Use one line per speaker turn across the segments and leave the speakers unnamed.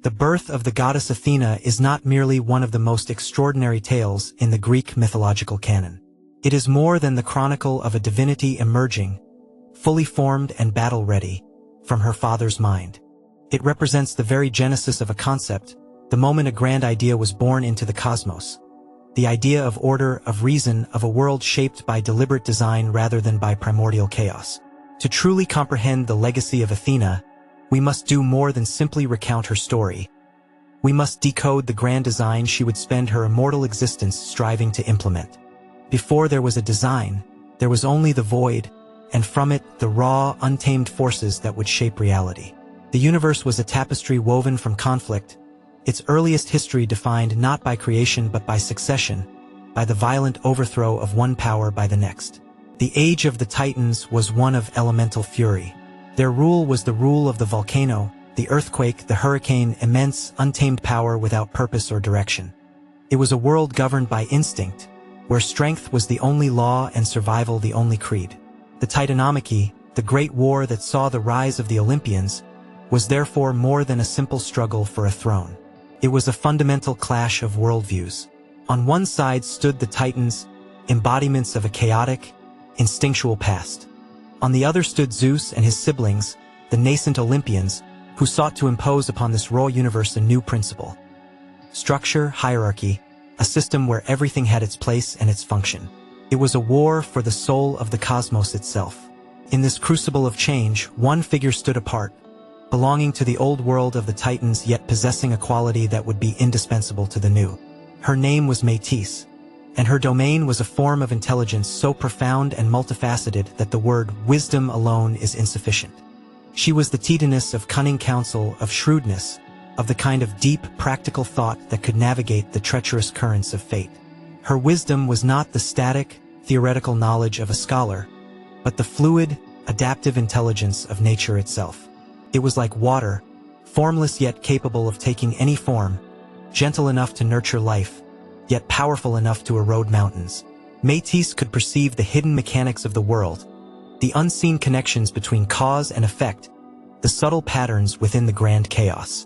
The birth of the goddess Athena is not merely one of the most extraordinary tales in the Greek mythological canon. It is more than the chronicle of a divinity emerging, fully formed and battle-ready, from her father's mind. It represents the very genesis of a concept, the moment a grand idea was born into the cosmos. The idea of order, of reason, of a world shaped by deliberate design rather than by primordial chaos. To truly comprehend the legacy of Athena, we must do more than simply recount her story. We must decode the grand design she would spend her immortal existence striving to implement. Before there was a design, there was only the void, and from it, the raw, untamed forces that would shape reality. The universe was a tapestry woven from conflict, its earliest history defined not by creation but by succession, by the violent overthrow of one power by the next. The age of the Titans was one of elemental fury. Their rule was the rule of the volcano, the earthquake, the hurricane, immense, untamed power without purpose or direction. It was a world governed by instinct, where strength was the only law and survival the only creed. The Titanomachy, the great war that saw the rise of the Olympians, was therefore more than a simple struggle for a throne. It was a fundamental clash of worldviews. On one side stood the Titans, embodiments of a chaotic, instinctual past. On the other stood Zeus and his siblings, the nascent Olympians, who sought to impose upon this raw universe a new principle. Structure, hierarchy, a system where everything had its place and its function. It was a war for the soul of the cosmos itself. In this crucible of change, one figure stood apart, belonging to the old world of the Titans yet possessing a quality that would be indispensable to the new. Her name was Métis, and her domain was a form of intelligence so profound and multifaceted that the word wisdom alone is insufficient. She was the Titaness of cunning counsel, of shrewdness, of the kind of deep, practical thought that could navigate the treacherous currents of fate. Her wisdom was not the static, theoretical knowledge of a scholar, but the fluid, adaptive intelligence of nature itself. It was like water, formless yet capable of taking any form, gentle enough to nurture life, yet powerful enough to erode mountains. Métis could perceive the hidden mechanics of the world, the unseen connections between cause and effect, the subtle patterns within the grand chaos.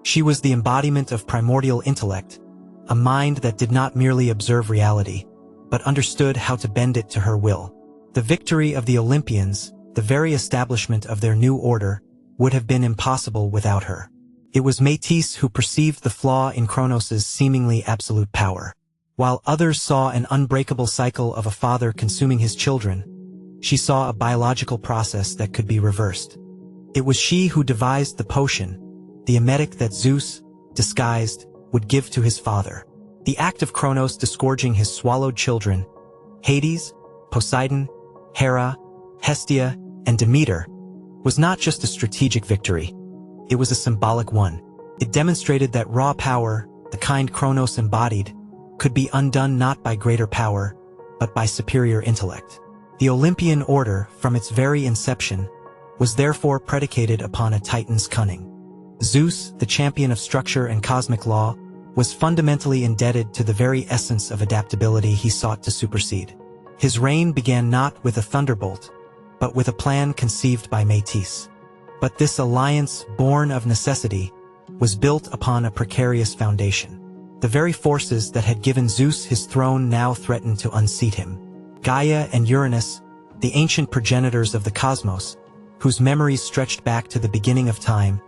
She was the embodiment of primordial intellect, a mind that did not merely observe reality, but understood how to bend it to her will. The victory of the Olympians, the very establishment of their new order, would have been impossible without her. It was Métis who perceived the flaw in Kronos' seemingly absolute power. While others saw an unbreakable cycle of a father consuming his children, she saw a biological process that could be reversed. It was she who devised the potion, the emetic that Zeus, disguised, would give to his father. The act of Kronos disgorging his swallowed children, Hades, Poseidon, Hera, Hestia, and Demeter, was not just a strategic victory. It was a symbolic one. It demonstrated that raw power, the kind Kronos embodied, could be undone not by greater power, but by superior intellect. The Olympian order, from its very inception, was therefore predicated upon a Titan's cunning. Zeus, the champion of structure and cosmic law, was fundamentally indebted to the very essence of adaptability he sought to supersede. His reign began not with a thunderbolt, but with a plan conceived by Métis. But this alliance, born of necessity, was built upon a precarious foundation. The very forces that had given Zeus his throne now threatened to unseat him. Gaia and Uranus, the ancient progenitors of the cosmos, whose memories stretched back to the beginning of time,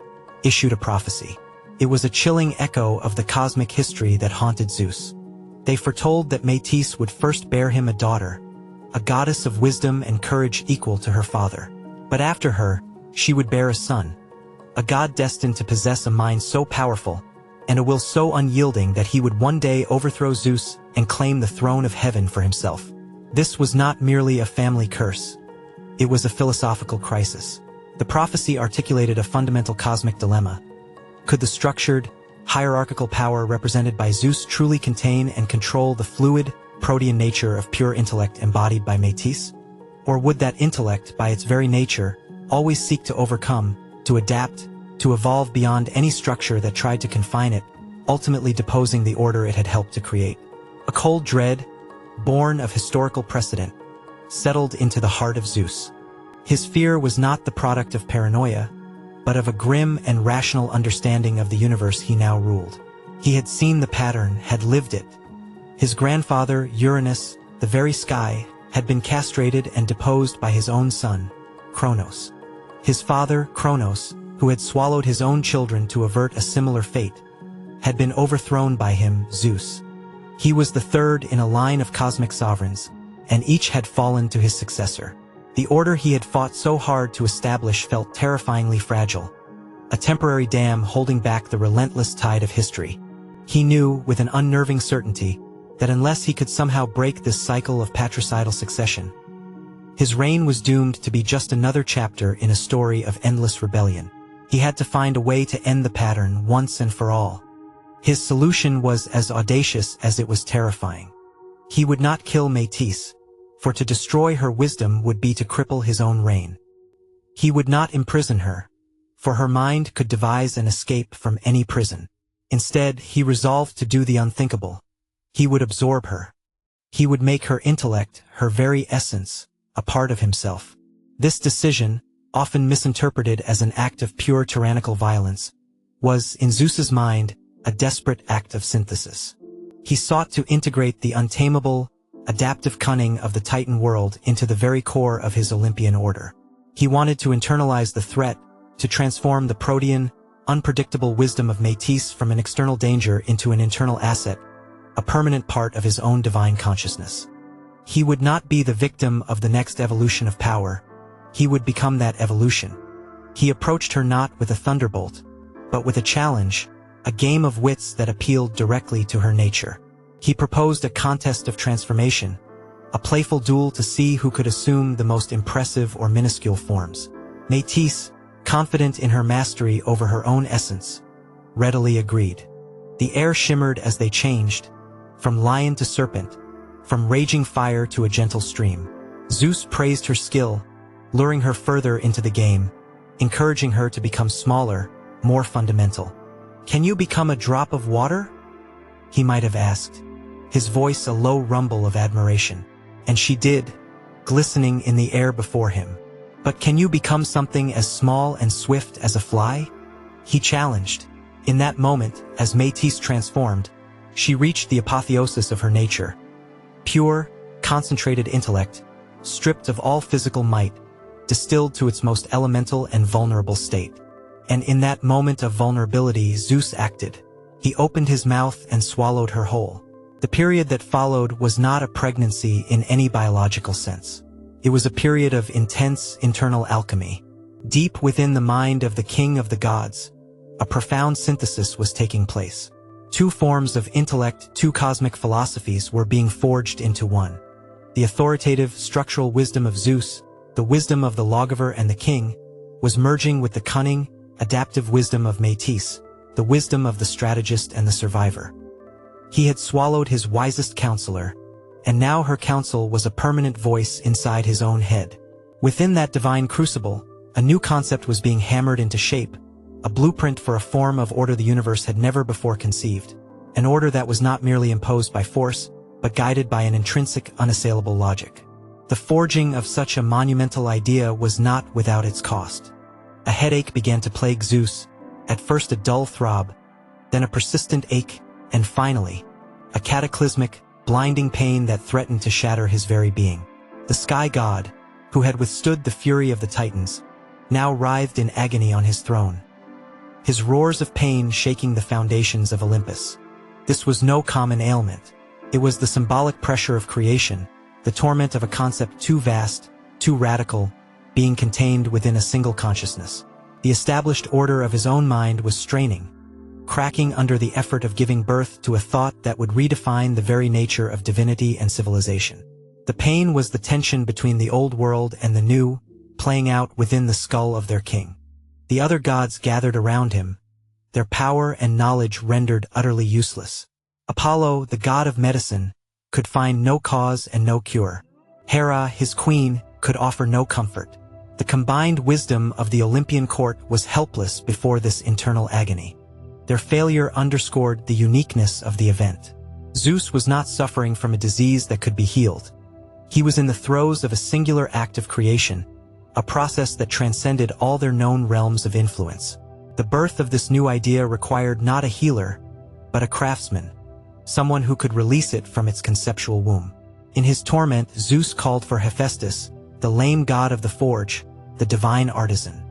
issued a prophecy. It was a chilling echo of the cosmic history that haunted Zeus. They foretold that Métis would first bear him a daughter, a goddess of wisdom and courage equal to her father. But after her, she would bear a son, a god destined to possess a mind so powerful and a will so unyielding that he would one day overthrow Zeus and claim the throne of heaven for himself. This was not merely a family curse. It was a philosophical crisis. The prophecy articulated a fundamental cosmic dilemma. Could the structured, hierarchical power represented by Zeus truly contain and control the fluid, protean nature of pure intellect embodied by Métis? Or would that intellect, by its very nature, always seek to overcome, to adapt, to evolve beyond any structure that tried to confine it, ultimately deposing the order it had helped to create? A cold dread, born of historical precedent, settled into the heart of Zeus. His fear was not the product of paranoia, but of a grim and rational understanding of the universe he now ruled. He had seen the pattern, had lived it. His grandfather, Uranus, the very sky, had been castrated and deposed by his own son, Kronos. His father, Kronos, who had swallowed his own children to avert a similar fate, had been overthrown by him, Zeus. He was the third in a line of cosmic sovereigns, and each had fallen to his successor. The order he had fought so hard to establish felt terrifyingly fragile, a temporary dam holding back the relentless tide of history. He knew, with an unnerving certainty, that unless he could somehow break this cycle of patricidal succession, his reign was doomed to be just another chapter in a story of endless rebellion. He had to find a way to end the pattern once and for all. His solution was as audacious as it was terrifying. He would not kill Métis, for to destroy her wisdom would be to cripple his own reign. He would not imprison her, for her mind could devise an escape from any prison. Instead, he resolved to do the unthinkable. He would absorb her. He would make her intellect, her very essence, a part of himself. This decision, often misinterpreted as an act of pure tyrannical violence, was, in Zeus's mind, a desperate act of synthesis. He sought to integrate the untamable, adaptive cunning of the Titan world into the very core of his Olympian order. He wanted to internalize the threat, to transform the protean, unpredictable wisdom of Métis from an external danger into an internal asset, a permanent part of his own divine consciousness. He would not be the victim of the next evolution of power. He would become that evolution. He approached her not with a thunderbolt, but with a challenge, a game of wits that appealed directly to her nature. He proposed a contest of transformation, a playful duel to see who could assume the most impressive or minuscule forms. Métis, confident in her mastery over her own essence, readily agreed. The air shimmered as they changed, from lion to serpent, from raging fire to a gentle stream. Zeus praised her skill, luring her further into the game, encouraging her to become smaller, more fundamental. "Can you become a drop of water?" he might have asked, his voice a low rumble of admiration. And she did, glistening in the air before him. "But can you become something as small and swift as a fly?" he challenged. In that moment, as Métis transformed, she reached the apotheosis of her nature. Pure, concentrated intellect, stripped of all physical might, distilled to its most elemental and vulnerable state. And in that moment of vulnerability, Zeus acted. He opened his mouth and swallowed her whole. The period that followed was not a pregnancy in any biological sense. It was a period of intense internal alchemy. Deep within the mind of the king of the gods, a profound synthesis was taking place. Two forms of intellect, two cosmic philosophies were being forged into one. The authoritative, structural wisdom of Zeus, the wisdom of the lawgiver and the king, was merging with the cunning, adaptive wisdom of Métis, the wisdom of the strategist and the survivor. He had swallowed his wisest counselor, and now her counsel was a permanent voice inside his own head. Within that divine crucible, a new concept was being hammered into shape, a blueprint for a form of order the universe had never before conceived, an order that was not merely imposed by force, but guided by an intrinsic, unassailable logic. The forging of such a monumental idea was not without its cost. A headache began to plague Zeus, at first a dull throb, then a persistent ache, and finally, a cataclysmic, blinding pain that threatened to shatter his very being. The sky god, who had withstood the fury of the Titans, now writhed in agony on his throne, his roars of pain shaking the foundations of Olympus. This was no common ailment. It was the symbolic pressure of creation, the torment of a concept too vast, too radical, being contained within a single consciousness. The established order of his own mind was straining, cracking under the effort of giving birth to a thought that would redefine the very nature of divinity and civilization. The pain was the tension between the old world and the new, playing out within the skull of their king. The other gods gathered around him, their power and knowledge rendered utterly useless. Apollo, the god of medicine, could find no cause and no cure. Hera, his queen, could offer no comfort. The combined wisdom of the Olympian court was helpless before this internal agony. Their failure underscored the uniqueness of the event. Zeus was not suffering from a disease that could be healed. He was in the throes of a singular act of creation, a process that transcended all their known realms of influence. The birth of this new idea required not a healer, but a craftsman, someone who could release it from its conceptual womb. In his torment, Zeus called for Hephaestus, the lame god of the forge, the divine artisan.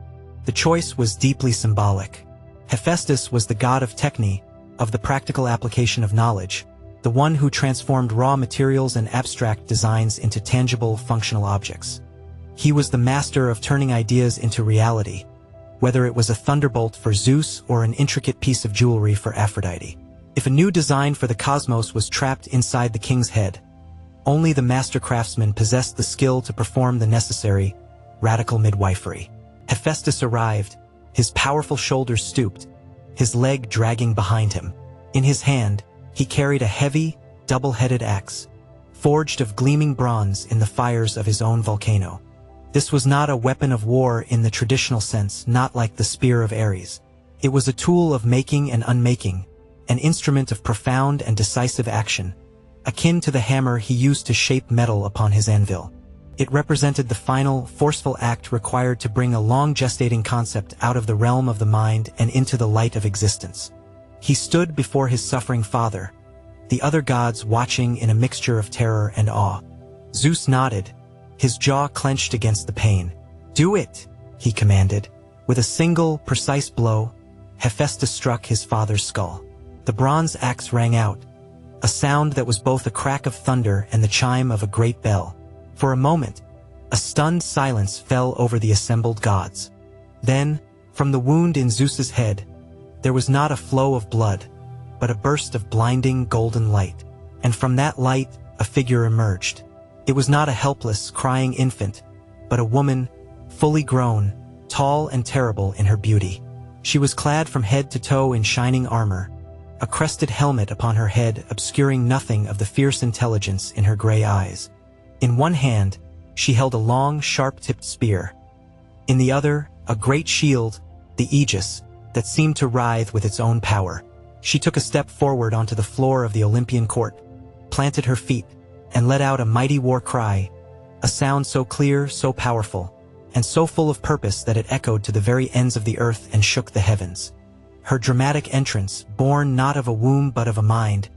The choice was deeply symbolic. Hephaestus was the god of techne, of the practical application of knowledge, the one who transformed raw materials and abstract designs into tangible, functional objects. He was the master of turning ideas into reality, whether it was a thunderbolt for Zeus or an intricate piece of jewelry for Aphrodite. If a new design for the cosmos was trapped inside the king's head, only the master craftsman possessed the skill to perform the necessary, radical midwifery. Hephaestus arrived, his powerful shoulders stooped, his leg dragging behind him. In his hand, he carried a heavy, double-headed axe, forged of gleaming bronze in the fires of his own volcano. This was not a weapon of war in the traditional sense, not like the spear of Ares. It was a tool of making and unmaking, an instrument of profound and decisive action, akin to the hammer he used to shape metal upon his anvil. It represented the final, forceful act required to bring a long-gestating concept out of the realm of the mind and into the light of existence. He stood before his suffering father, the other gods watching in a mixture of terror and awe. Zeus nodded, his jaw clenched against the pain. "Do it," he commanded. With a single, precise blow, Hephaestus struck his father's skull. The bronze axe rang out, a sound that was both a crack of thunder and the chime of a great bell. For a moment, a stunned silence fell over the assembled gods. Then, from the wound in Zeus's head, there was not a flow of blood, but a burst of blinding golden light. And from that light, a figure emerged. It was not a helpless, crying infant, but a woman, fully grown, tall and terrible in her beauty. She was clad from head to toe in shining armor, a crested helmet upon her head obscuring nothing of the fierce intelligence in her gray eyes. In one hand, she held a long, sharp-tipped spear. In the other, a great shield, the aegis, that seemed to writhe with its own power. She took a step forward onto the floor of the Olympian court, planted her feet, and let out a mighty war cry, a sound so clear, so powerful, and so full of purpose that it echoed to the very ends of the earth and shook the heavens. Her dramatic entrance, born not of a womb but of a mind,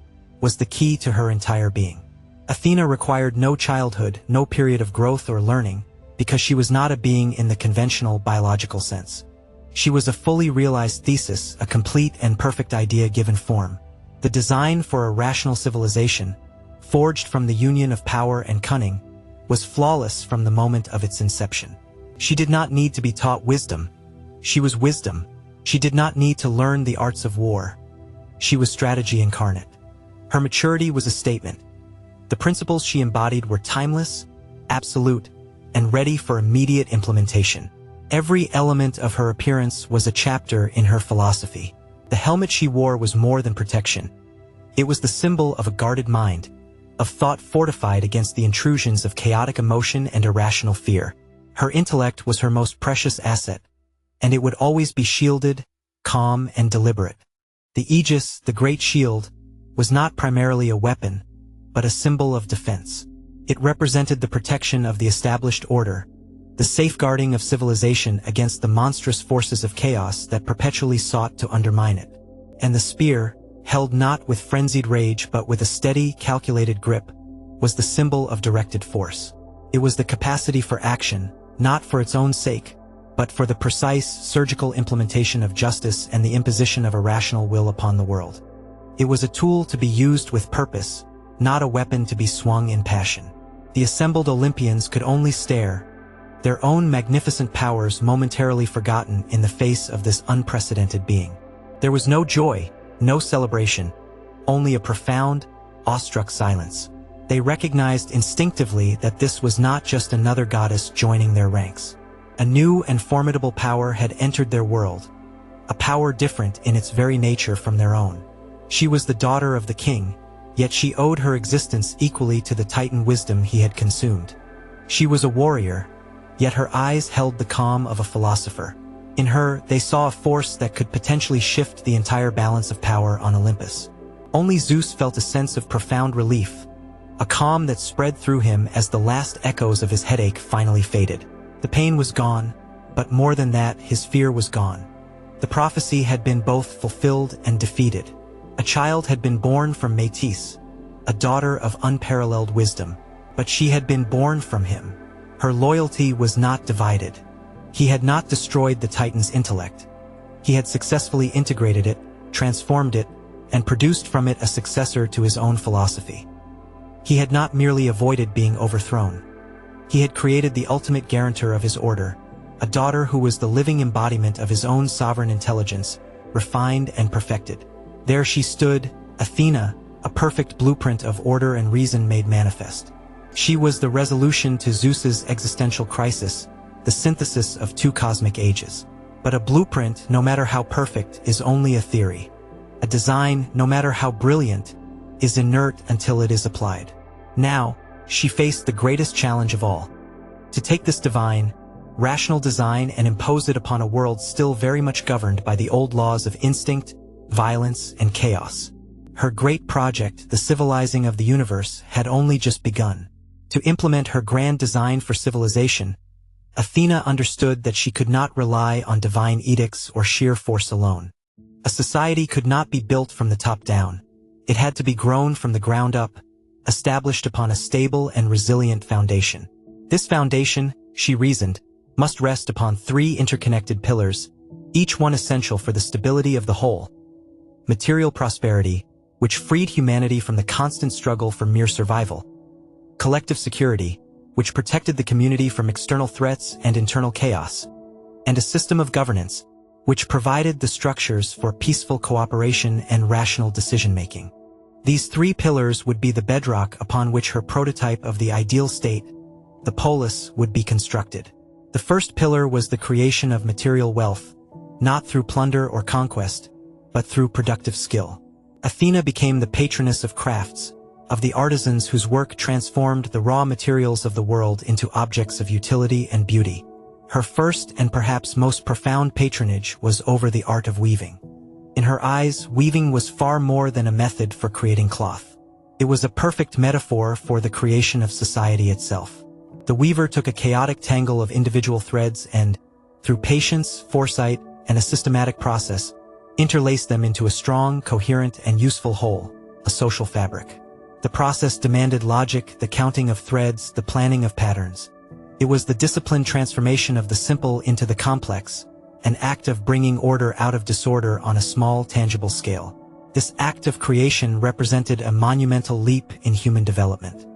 was the key to her entire being. Athena required no childhood, no period of growth or learning, because she was not a being in the conventional biological sense. She was a fully realized thesis, a complete and perfect idea given form. The design for a rational civilization, forged from the union of power and cunning, was flawless from the moment of its inception. She did not need to be taught wisdom. She was wisdom. She did not need to learn the arts of war. She was strategy incarnate. Her maturity was a statement. The principles she embodied were timeless, absolute, and ready for immediate implementation. Every element of her appearance was a chapter in her philosophy. The helmet she wore was more than protection. It was the symbol of a guarded mind, of thought fortified against the intrusions of chaotic emotion and irrational fear. Her intellect was her most precious asset, and it would always be shielded, calm, and deliberate. The aegis, the great shield, was not primarily a weapon, but a symbol of defense. It represented the protection of the established order, the safeguarding of civilization against the monstrous forces of chaos that perpetually sought to undermine it. And the spear, held not with frenzied rage but with a steady, calculated grip, was the symbol of directed force. It was the capacity for action, not for its own sake, but for the precise, surgical implementation of justice and the imposition of a rational will upon the world. It was a tool to be used with purpose, not a weapon to be swung in passion. The assembled Olympians could only stare, their own magnificent powers momentarily forgotten in the face of this unprecedented being. There was no joy, no celebration, only a profound, awestruck silence. They recognized instinctively that this was not just another goddess joining their ranks. A new and formidable power had entered their world, a power different in its very nature from their own. She was the daughter of the king, yet she owed her existence equally to the Titan wisdom he had consumed. She was a warrior, yet her eyes held the calm of a philosopher. In her, they saw a force that could potentially shift the entire balance of power on Olympus. Only Zeus felt a sense of profound relief, a calm that spread through him as the last echoes of his headache finally faded. The pain was gone, but more than that, his fear was gone. The prophecy had been both fulfilled and defeated. A child had been born from Métis, a daughter of unparalleled wisdom, but she had been born from him. Her loyalty was not divided. He had not destroyed the Titan's intellect. He had successfully integrated it, transformed it, and produced from it a successor to his own philosophy. He had not merely avoided being overthrown. He had created the ultimate guarantor of his order, a daughter who was the living embodiment of his own sovereign intelligence, refined and perfected. There she stood, Athena, a perfect blueprint of order and reason made manifest. She was the resolution to Zeus's existential crisis, the synthesis of two cosmic ages. But a blueprint, no matter how perfect, is only a theory. A design, no matter how brilliant, is inert until it is applied. Now, she faced the greatest challenge of all: to take this divine, rational design and impose it upon a world still very much governed by the old laws of instinct, violence, and chaos. Her great project, the civilizing of the universe, had only just begun. To implement her grand design for civilization, Athena understood that she could not rely on divine edicts or sheer force alone. A society could not be built from the top down. It had to be grown from the ground up, established upon a stable and resilient foundation. This foundation, she reasoned, must rest upon three interconnected pillars, each one essential for the stability of the whole. Material prosperity, which freed humanity from the constant struggle for mere survival. Collective security, which protected the community from external threats and internal chaos. And a system of governance, which provided the structures for peaceful cooperation and rational decision-making. These three pillars would be the bedrock upon which her prototype of the ideal state, the polis, would be constructed. The first pillar was the creation of material wealth, not through plunder or conquest, but through productive skill. Athena became the patroness of crafts, of the artisans whose work transformed the raw materials of the world into objects of utility and beauty. Her first and perhaps most profound patronage was over the art of weaving. In her eyes, weaving was far more than a method for creating cloth. It was a perfect metaphor for the creation of society itself. The weaver took a chaotic tangle of individual threads and, through patience, foresight, and a systematic process, interlaced them into a strong, coherent, and useful whole, a social fabric. The process demanded logic, the counting of threads, the planning of patterns. It was the disciplined transformation of the simple into the complex, an act of bringing order out of disorder on a small, tangible scale. This act of creation represented a monumental leap in human development.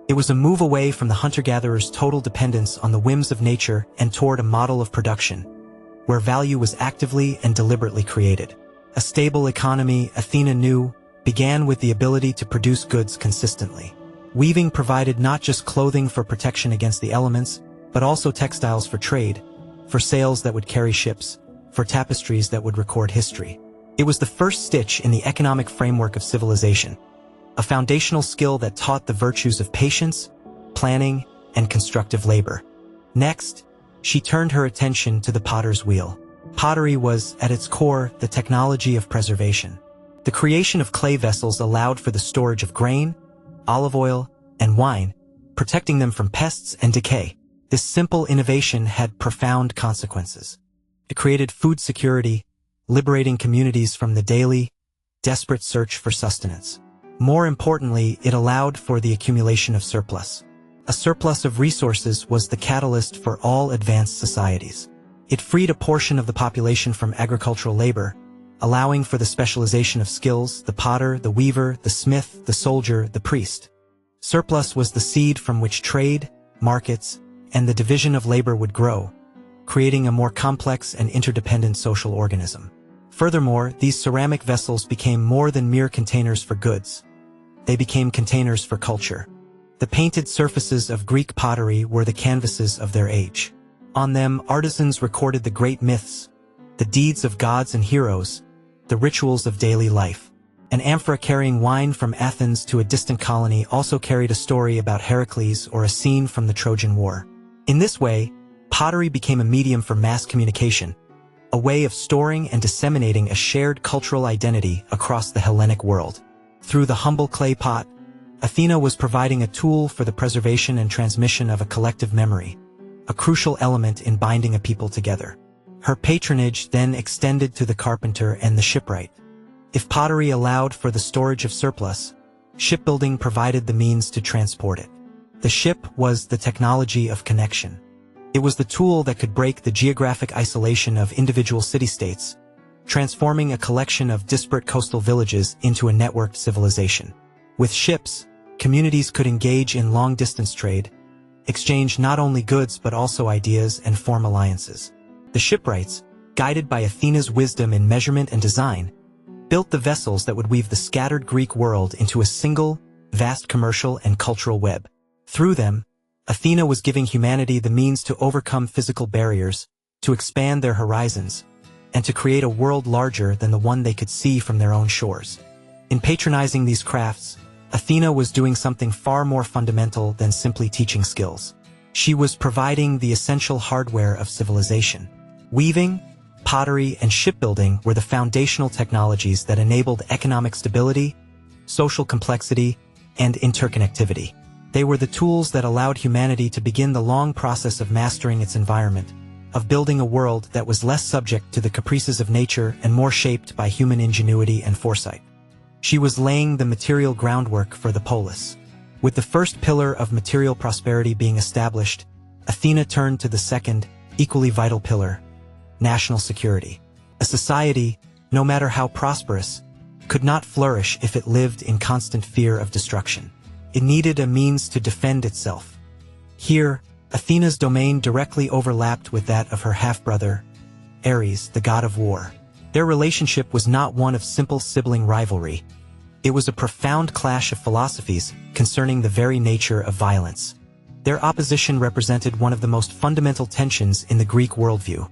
It was a move away from the hunter-gatherer's total dependence on the whims of nature and toward a model of production, where value was actively and deliberately created. A stable economy, Athena knew, began with the ability to produce goods consistently. Weaving provided not just clothing for protection against the elements, but also textiles for trade, for sails that would carry ships, for tapestries that would record history. It was the first stitch in the economic framework of civilization, a foundational skill that taught the virtues of patience, planning, and constructive labor. Next, she turned her attention to the potter's wheel. Pottery was, at its core, the technology of preservation. The creation of clay vessels allowed for the storage of grain, olive oil, and wine, protecting them from pests and decay. This simple innovation had profound consequences. It created food security, liberating communities from the daily, desperate search for sustenance. More importantly, it allowed for the accumulation of surplus. A surplus of resources was the catalyst for all advanced societies. It freed a portion of the population from agricultural labor, allowing for the specialization of skills: the potter, the weaver, the smith, the soldier, the priest. Surplus was the seed from which trade, markets, and the division of labor would grow, creating a more complex and interdependent social organism. Furthermore, these ceramic vessels became more than mere containers for goods. They became containers for culture. The painted surfaces of Greek pottery were the canvases of their age. On them, artisans recorded the great myths, the deeds of gods and heroes, the rituals of daily life. An amphora carrying wine from Athens to a distant colony also carried a story about Heracles or a scene from the Trojan War. In this way, pottery became a medium for mass communication, a way of storing and disseminating a shared cultural identity across the Hellenic world. Through the humble clay pot, Athena was providing a tool for the preservation and transmission of a collective memory, a crucial element in binding a people together. Her patronage then extended to the carpenter and the shipwright. If pottery allowed for the storage of surplus, shipbuilding provided the means to transport it. The ship was the technology of connection. It was the tool that could break the geographic isolation of individual city-states, transforming a collection of disparate coastal villages into a networked civilization. With ships, communities could engage in long-distance trade, exchange not only goods but also ideas and form alliances. The shipwrights, guided by Athena's wisdom in measurement and design, built the vessels that would weave the scattered Greek world into a single, vast commercial and cultural web. Through them, Athena was giving humanity the means to overcome physical barriers, to expand their horizons, and to create a world larger than the one they could see from their own shores. In patronizing these crafts, Athena was doing something far more fundamental than simply teaching skills. She was providing the essential hardware of civilization. Weaving, pottery, and shipbuilding were the foundational technologies that enabled economic stability, social complexity, and interconnectivity. They were the tools that allowed humanity to begin the long process of mastering its environment, of building a world that was less subject to the caprices of nature and more shaped by human ingenuity and foresight. She was laying the material groundwork for the polis. With the first pillar of material prosperity being established, Athena turned to the second, equally vital pillar: national security. A society, no matter how prosperous, could not flourish if it lived in constant fear of destruction. It needed a means to defend itself. Here, Athena's domain directly overlapped with that of her half-brother, Ares, the god of war. Their relationship was not one of simple sibling rivalry. It was a profound clash of philosophies concerning the very nature of violence. Their opposition represented one of the most fundamental tensions in the Greek worldview: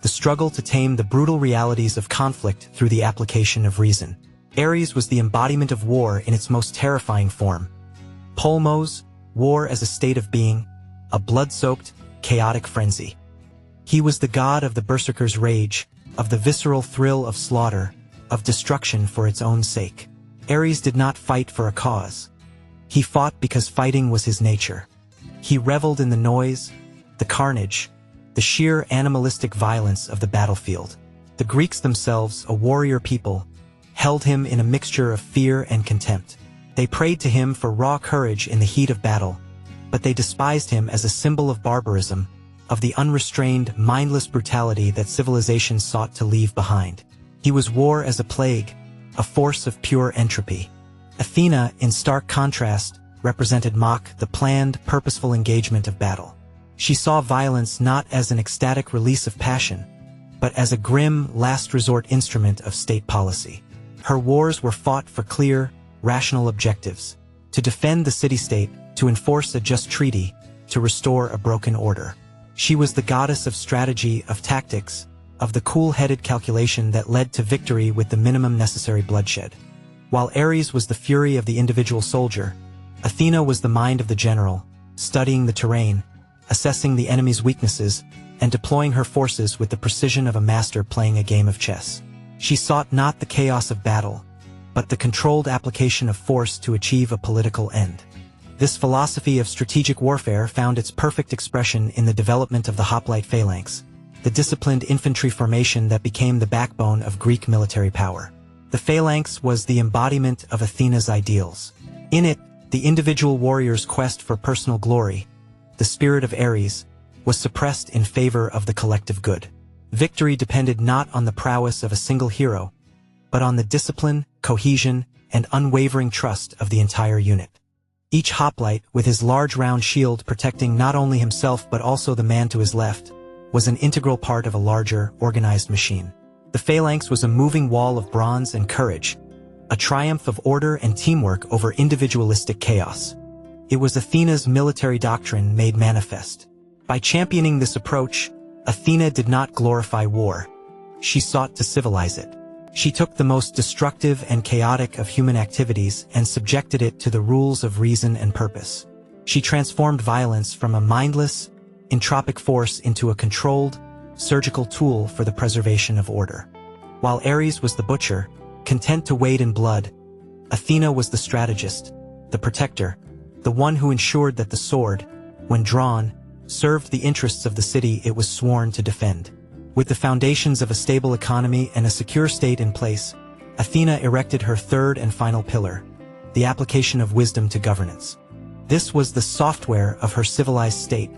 the struggle to tame the brutal realities of conflict through the application of reason. Ares was the embodiment of war in its most terrifying form. Polmos, war as a state of being, a blood-soaked, chaotic frenzy. He was the god of the berserker's rage, of the visceral thrill of slaughter, of destruction for its own sake. Ares did not fight for a cause. He fought because fighting was his nature. He reveled in the noise, the carnage, the sheer animalistic violence of the battlefield. The Greeks themselves, a warrior people, held him in a mixture of fear and contempt. They prayed to him for raw courage in the heat of battle, but they despised him as a symbol of barbarism, of the unrestrained, mindless brutality that civilization sought to leave behind. He was war as a plague, a force of pure entropy. Athena, in stark contrast, represented the planned, purposeful engagement of battle. She saw violence not as an ecstatic release of passion, but as a grim, last-resort instrument of state policy. Her wars were fought for clear, rational objectives: to defend the city-state, to enforce a just treaty, to restore a broken order. She was the goddess of strategy, of tactics, of the cool-headed calculation that led to victory with the minimum necessary bloodshed. While Ares was the fury of the individual soldier, Athena was the mind of the general, studying the terrain, assessing the enemy's weaknesses, and deploying her forces with the precision of a master playing a game of chess. She sought not the chaos of battle, but the controlled application of force to achieve a political end. This philosophy of strategic warfare found its perfect expression in the development of the hoplite phalanx, the disciplined infantry formation that became the backbone of Greek military power. The phalanx was the embodiment of Athena's ideals. In it, the individual warrior's quest for personal glory, the spirit of Ares, was suppressed in favor of the collective good. Victory depended not on the prowess of a single hero, but on the discipline, cohesion, and unwavering trust of the entire unit. Each hoplite, with his large round shield protecting not only himself but also the man to his left, was an integral part of a larger, organized machine. The phalanx was a moving wall of bronze and courage, a triumph of order and teamwork over individualistic chaos. It was Athena's military doctrine made manifest. By championing this approach, Athena did not glorify war. She sought to civilize it. She took the most destructive and chaotic of human activities and subjected it to the rules of reason and purpose. She transformed violence from a mindless, entropic force into a controlled, surgical tool for the preservation of order. While Ares was the butcher, content to wade in blood, Athena was the strategist, the protector, the one who ensured that the sword, when drawn, served the interests of the city it was sworn to defend. With the foundations of a stable economy and a secure state in place, Athena erected her third and final pillar, the application of wisdom to governance. This was the software of her civilized state,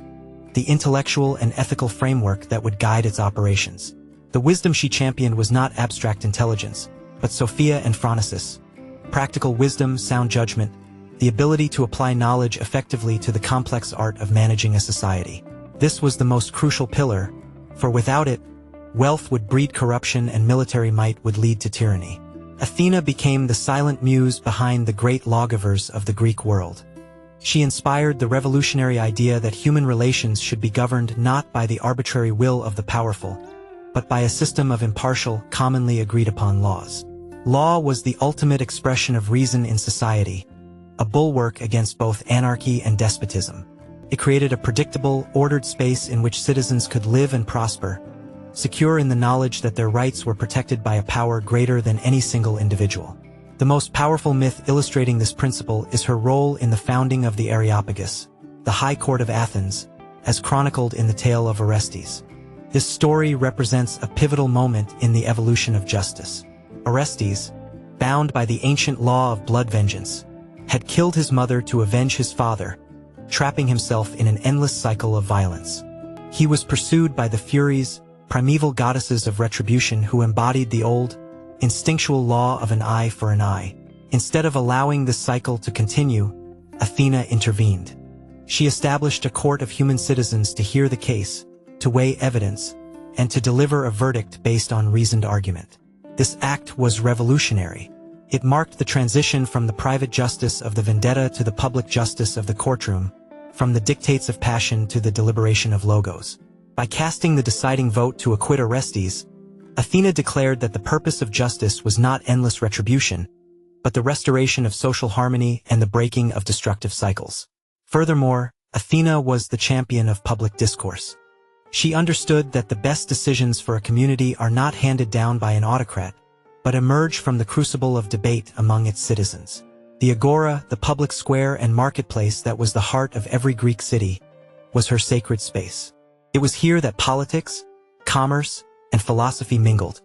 the intellectual and ethical framework that would guide its operations. The wisdom she championed was not abstract intelligence, but Sophia and Phronesis, practical wisdom, sound judgment, the ability to apply knowledge effectively to the complex art of managing a society. This was the most crucial pillar, for without it, wealth would breed corruption and military might would lead to tyranny. Athena became the silent muse behind the great lawgivers of the Greek world. She inspired the revolutionary idea that human relations should be governed not by the arbitrary will of the powerful, but by a system of impartial, commonly agreed-upon laws. Law was the ultimate expression of reason in society, a bulwark against both anarchy and despotism. It created a predictable, ordered space in which citizens could live and prosper, secure in the knowledge that their rights were protected by a power greater than any single individual. The most powerful myth illustrating this principle is her role in the founding of the Areopagus, the High Court of Athens, as chronicled in the tale of Orestes. This story represents a pivotal moment in the evolution of justice. Orestes, bound by the ancient law of blood vengeance, had killed his mother to avenge his father, trapping himself in an endless cycle of violence. He was pursued by the Furies, primeval goddesses of retribution who embodied the old, instinctual law of an eye for an eye. Instead of allowing this cycle to continue, Athena intervened. She established a court of human citizens to hear the case, to weigh evidence, and to deliver a verdict based on reasoned argument. This act was revolutionary. It marked the transition from the private justice of the vendetta to the public justice of the courtroom, from the dictates of passion to the deliberation of logos. By casting the deciding vote to acquit Orestes, Athena declared that the purpose of justice was not endless retribution, but the restoration of social harmony and the breaking of destructive cycles. Furthermore, Athena was the champion of public discourse. She understood that the best decisions for a community are not handed down by an autocrat, but emerge from the crucible of debate among its citizens. The agora, the public square and marketplace that was the heart of every Greek city, was her sacred space. It was here that politics, commerce, and philosophy mingled,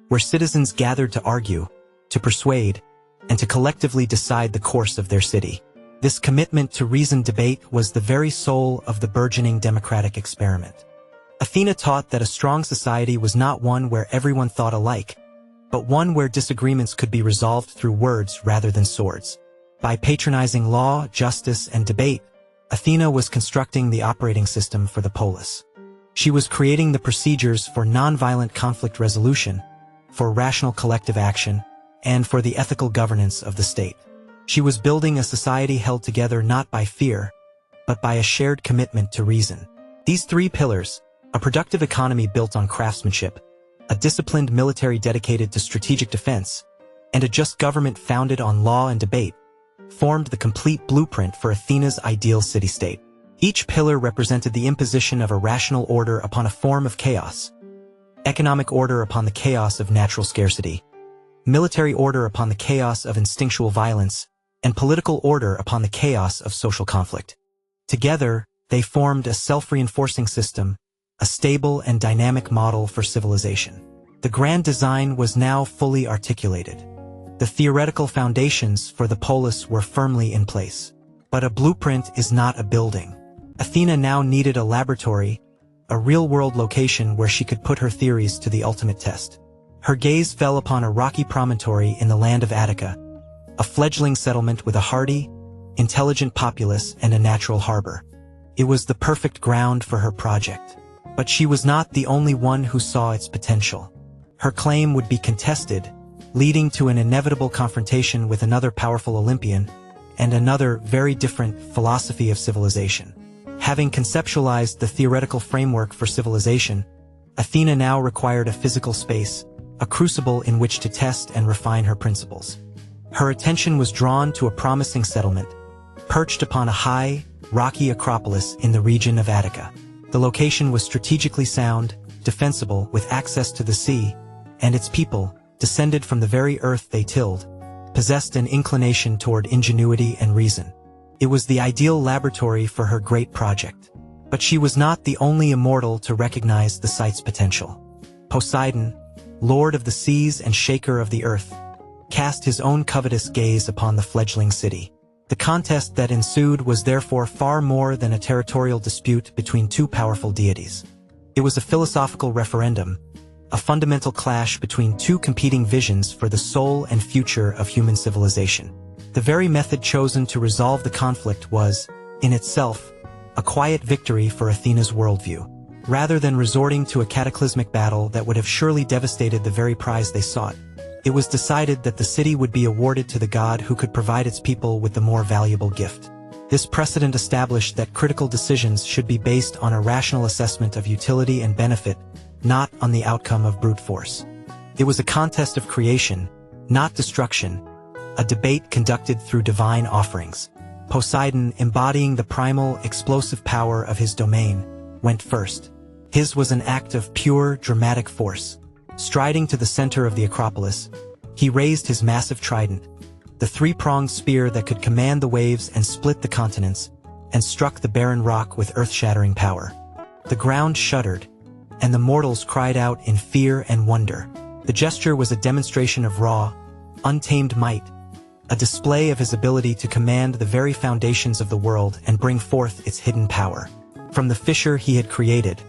where citizens gathered to argue, to persuade, and to collectively decide the course of their city. This commitment to reasoned debate was the very soul of the burgeoning democratic experiment. Athena taught that a strong society was not one where everyone thought alike, but one where disagreements could be resolved through words rather than swords. By patronizing law, justice, and debate, Athena was constructing the operating system for the polis. She was creating the procedures for nonviolent conflict resolution, for rational collective action, and for the ethical governance of the state. She was building a society held together not by fear, but by a shared commitment to reason. These three pillars, a productive economy built on craftsmanship, a disciplined military dedicated to strategic defense, and a just government founded on law and debate, formed the complete blueprint for Athena's ideal city-state. Each pillar represented the imposition of a rational order upon a form of chaos, economic order upon the chaos of natural scarcity, military order upon the chaos of instinctual violence, and political order upon the chaos of social conflict. Together, they formed a self-reinforcing system, a stable and dynamic model for civilization. The grand design was now fully articulated. The theoretical foundations for the polis were firmly in place. But a blueprint is not a building. Athena now needed a laboratory, a real-world location where she could put her theories to the ultimate test. Her gaze fell upon a rocky promontory in the land of Attica, a fledgling settlement with a hardy, intelligent populace and a natural harbor. It was the perfect ground for her project. But she was not the only one who saw its potential. Her claim would be contested, leading to an inevitable confrontation with another powerful Olympian and another very different philosophy of civilization. Having conceptualized the theoretical framework for civilization, Athena now required a physical space, a crucible in which to test and refine her principles. Her attention was drawn to a promising settlement, perched upon a high, rocky acropolis in the region of Attica. The location was strategically sound, defensible, with access to the sea, and its people, descended from the very earth they tilled, possessed an inclination toward ingenuity and reason. It was the ideal laboratory for her great project. But she was not the only immortal to recognize the site's potential. Poseidon, lord of the seas and shaker of the earth, cast his own covetous gaze upon the fledgling city. The contest that ensued was therefore far more than a territorial dispute between two powerful deities. It was a philosophical referendum, a fundamental clash between two competing visions for the soul and future of human civilization. The very method chosen to resolve the conflict was, in itself, a quiet victory for Athena's worldview. Rather than resorting to a cataclysmic battle that would have surely devastated the very prize they sought, it was decided that the city would be awarded to the god who could provide its people with the more valuable gift. This precedent established that critical decisions should be based on a rational assessment of utility and benefit, not on the outcome of brute force. It was a contest of creation, not destruction, a debate conducted through divine offerings. Poseidon, embodying the primal, explosive power of his domain, went first. His was an act of pure, dramatic force. Striding to the center of the Acropolis, he raised his massive trident, the three-pronged spear that could command the waves and split the continents, and struck the barren rock with earth-shattering power. The ground shuddered, and the mortals cried out in fear and wonder. The gesture was a demonstration of raw, untamed might, a display of his ability to command the very foundations of the world and bring forth its hidden power. From the fissure he had created,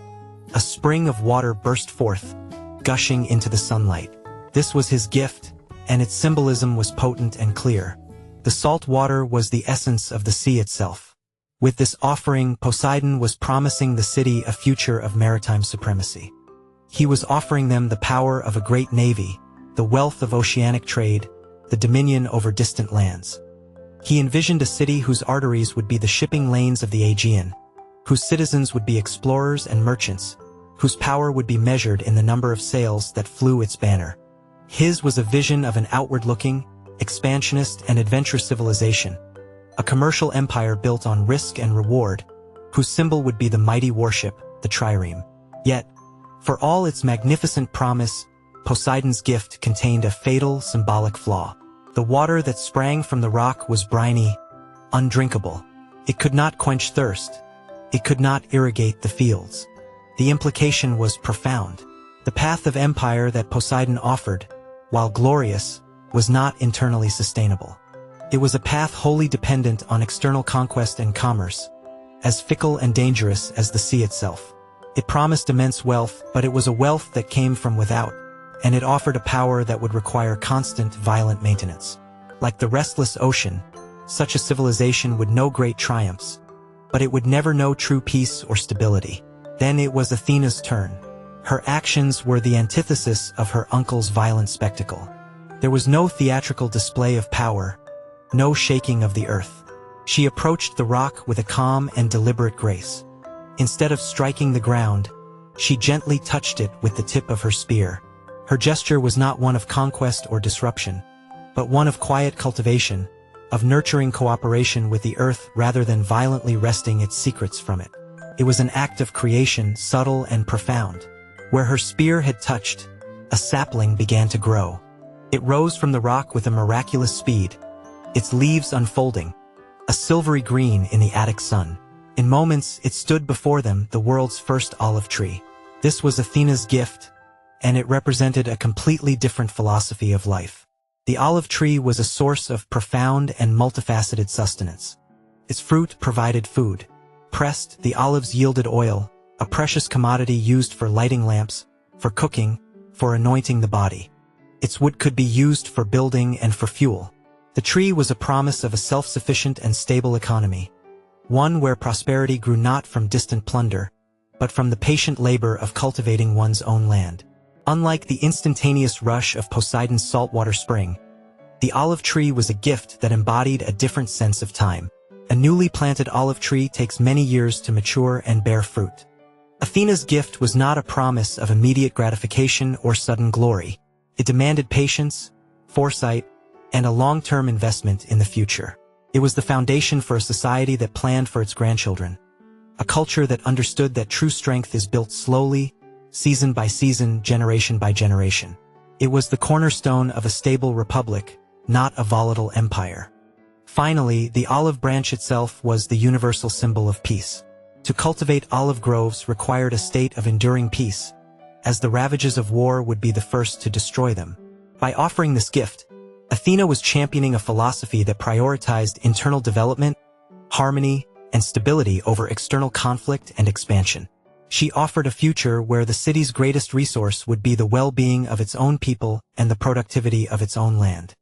a spring of water burst forth, gushing into the sunlight. This was his gift, and its symbolism was potent and clear. The salt water was the essence of the sea itself. With this offering, Poseidon was promising the city a future of maritime supremacy. He was offering them the power of a great navy, the wealth of oceanic trade, the dominion over distant lands. He envisioned a city whose arteries would be the shipping lanes of the Aegean, whose citizens would be explorers and merchants, whose power would be measured in the number of sails that flew its banner. His was a vision of an outward-looking, expansionist and adventurous civilization, a commercial empire built on risk and reward, whose symbol would be the mighty warship, the trireme. Yet, for all its magnificent promise, Poseidon's gift contained a fatal symbolic flaw. The water that sprang from the rock was briny, undrinkable. It could not quench thirst. It could not irrigate the fields. The implication was profound. The path of empire that Poseidon offered, while glorious, was not internally sustainable. It was a path wholly dependent on external conquest and commerce, as fickle and dangerous as the sea itself. It promised immense wealth, but it was a wealth that came from without, and it offered a power that would require constant, violent maintenance. Like the restless ocean, such a civilization would know great triumphs, but it would never know true peace or stability. Then it was Athena's turn. Her actions were the antithesis of her uncle's violent spectacle. There was no theatrical display of power, no shaking of the earth. She approached the rock with a calm and deliberate grace. Instead of striking the ground, she gently touched it with the tip of her spear. Her gesture was not one of conquest or disruption, but one of quiet cultivation, of nurturing cooperation with the earth rather than violently wresting its secrets from it. It was an act of creation, subtle and profound. Where her spear had touched, a sapling began to grow. It rose from the rock with a miraculous speed, its leaves unfolding, a silvery green in the Attic sun. In moments, it stood before them, the world's first olive tree. This was Athena's gift, and it represented a completely different philosophy of life. The olive tree was a source of profound and multifaceted sustenance. Its fruit provided food. Pressed, the olives yielded oil, a precious commodity used for lighting lamps, for cooking, for anointing the body. Its wood could be used for building and for fuel. The tree was a promise of a self-sufficient and stable economy, one where prosperity grew not from distant plunder, but from the patient labor of cultivating one's own land. Unlike the instantaneous rush of Poseidon's saltwater spring, the olive tree was a gift that embodied a different sense of time. A newly planted olive tree takes many years to mature and bear fruit. Athena's gift was not a promise of immediate gratification or sudden glory. It demanded patience, foresight, and a long-term investment in the future. It was the foundation for a society that planned for its grandchildren, a culture that understood that true strength is built slowly, season by season, generation by generation. It was the cornerstone of a stable republic, not a volatile empire. Finally, the olive branch itself was the universal symbol of peace. To cultivate olive groves required a state of enduring peace, as the ravages of war would be the first to destroy them. By offering this gift, Athena was championing a philosophy that prioritized internal development, harmony, and stability over external conflict and expansion. She offered a future where the city's greatest resource would be the well-being of its own people and the productivity of its own land.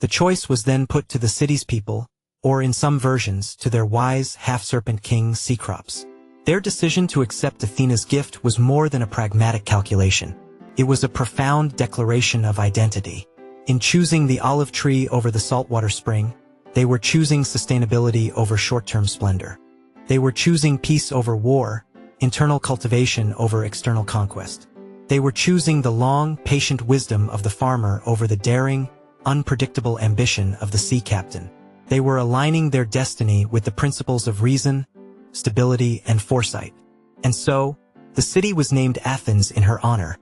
The choice was then put to the city's people, or in some versions, to their wise half-serpent king Cecrops. Their decision to accept Athena's gift was more than a pragmatic calculation. It was a profound declaration of identity. In choosing the olive tree over the saltwater spring, they were choosing sustainability over short-term splendor. They were choosing peace over war, internal cultivation over external conquest. They were choosing the long, patient wisdom of the farmer over the daring, unpredictable ambition of the sea captain. They were aligning their destiny with the principles of reason, stability, and foresight. And so, the city was named Athens in her honor,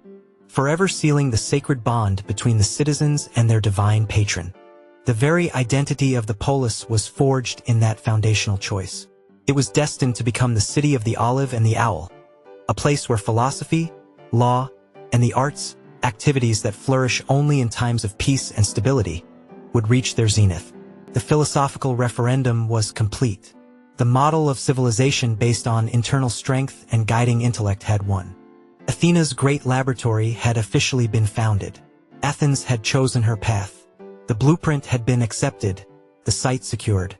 forever sealing the sacred bond between the citizens and their divine patron. The very identity of the polis was forged in that foundational choice. It was destined to become the city of the olive and the owl, a place where philosophy, law, and the arts, activities that flourish only in times of peace and stability, would reach their zenith. The philosophical referendum was complete. The model of civilization based on internal strength and guiding intellect had won. Athena's great laboratory had officially been founded. Athens had chosen her path. The blueprint had been accepted, the site secured.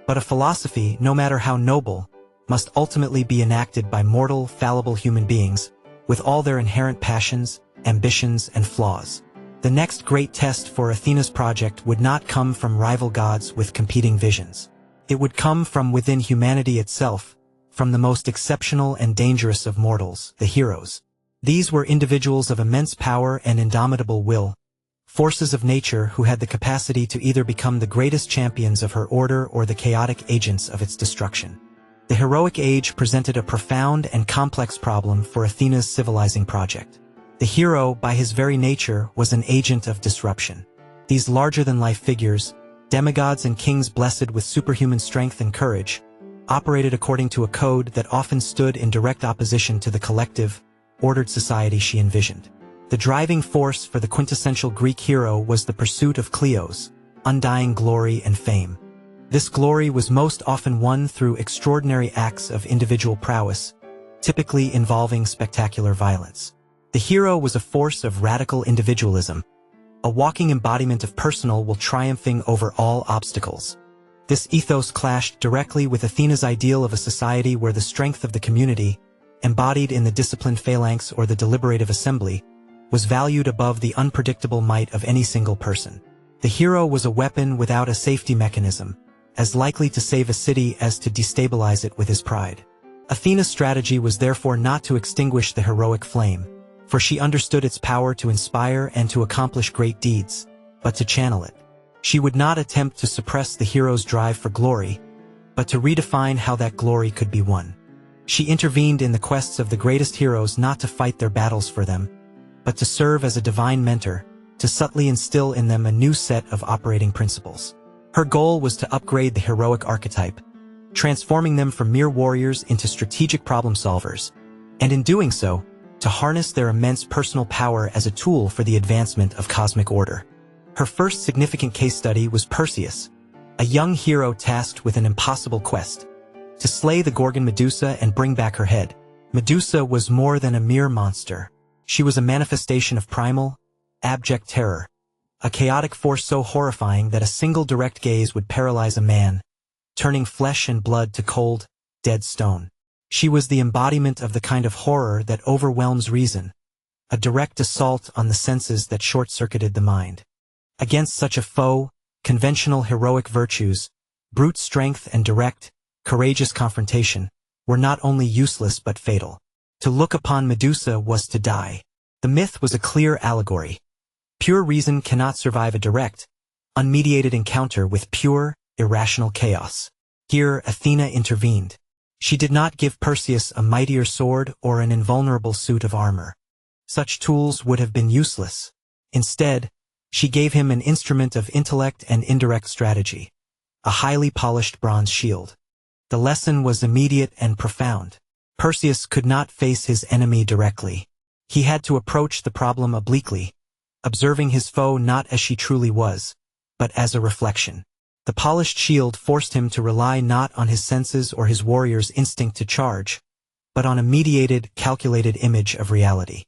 But a philosophy, no matter how noble, must ultimately be enacted by mortal, fallible human beings, with all their inherent passions, ambitions, and flaws. The next great test for Athena's project would not come from rival gods with competing visions. It would come from within humanity itself, from the most exceptional and dangerous of mortals, the heroes. These were individuals of immense power and indomitable will, forces of nature who had the capacity to either become the greatest champions of her order or the chaotic agents of its destruction. The heroic age presented a profound and complex problem for Athena's civilizing project. The hero, by his very nature, was an agent of disruption. These larger-than-life figures, demigods and kings blessed with superhuman strength and courage, operated according to a code that often stood in direct opposition to the collective, ordered society she envisioned. The driving force for the quintessential Greek hero was the pursuit of kleos, undying glory and fame. This glory was most often won through extraordinary acts of individual prowess, typically involving spectacular violence. The hero was a force of radical individualism, a walking embodiment of personal will triumphing over all obstacles. This ethos clashed directly with Athena's ideal of a society where the strength of the community, embodied in the disciplined phalanx or the deliberative assembly, was valued above the unpredictable might of any single person. The hero was a weapon without a safety mechanism, as likely to save a city as to destabilize it with his pride. Athena's strategy was therefore not to extinguish the heroic flame, for she understood its power to inspire and to accomplish great deeds, but to channel it. She would not attempt to suppress the hero's drive for glory, but to redefine how that glory could be won. She intervened in the quests of the greatest heroes not to fight their battles for them, but to serve as a divine mentor, to subtly instill in them a new set of operating principles. Her goal was to upgrade the heroic archetype, transforming them from mere warriors into strategic problem solvers, and in doing so, to harness their immense personal power as a tool for the advancement of cosmic order. Her first significant case study was Perseus, a young hero tasked with an impossible quest, to slay the Gorgon Medusa and bring back her head. Medusa was more than a mere monster. She was a manifestation of primal, abject terror, a chaotic force so horrifying that a single direct gaze would paralyze a man, turning flesh and blood to cold, dead stone. She was the embodiment of the kind of horror that overwhelms reason, a direct assault on the senses that short-circuited the mind. Against such a foe, conventional heroic virtues, brute strength and direct, courageous confrontation, were not only useless but fatal. To look upon Medusa was to die. The myth was a clear allegory. Pure reason cannot survive a direct, unmediated encounter with pure, irrational chaos. Here, Athena intervened. She did not give Perseus a mightier sword or an invulnerable suit of armor. Such tools would have been useless. Instead, she gave him an instrument of intellect and indirect strategy, a highly polished bronze shield. The lesson was immediate and profound. Perseus could not face his enemy directly. He had to approach the problem obliquely, observing his foe not as she truly was, but as a reflection. The polished shield forced him to rely not on his senses or his warrior's instinct to charge, but on a mediated, calculated image of reality.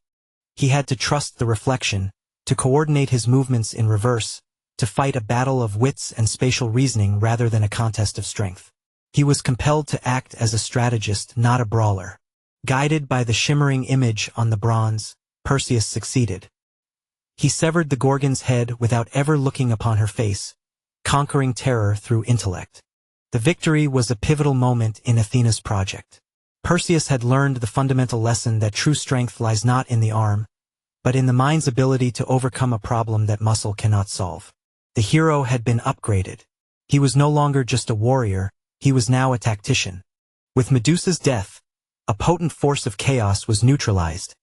He had to trust the reflection, to coordinate his movements in reverse, to fight a battle of wits and spatial reasoning rather than a contest of strength. He was compelled to act as a strategist, not a brawler. Guided by the shimmering image on the bronze, Perseus succeeded. He severed the Gorgon's head without ever looking upon her face, conquering terror through intellect. The victory was a pivotal moment in Athena's project. Perseus had learned the fundamental lesson that true strength lies not in the arm, but in the mind's ability to overcome a problem that muscle cannot solve. The hero had been upgraded. He was no longer just a warrior, he was now a tactician. With Medusa's death, a potent force of chaos was neutralized,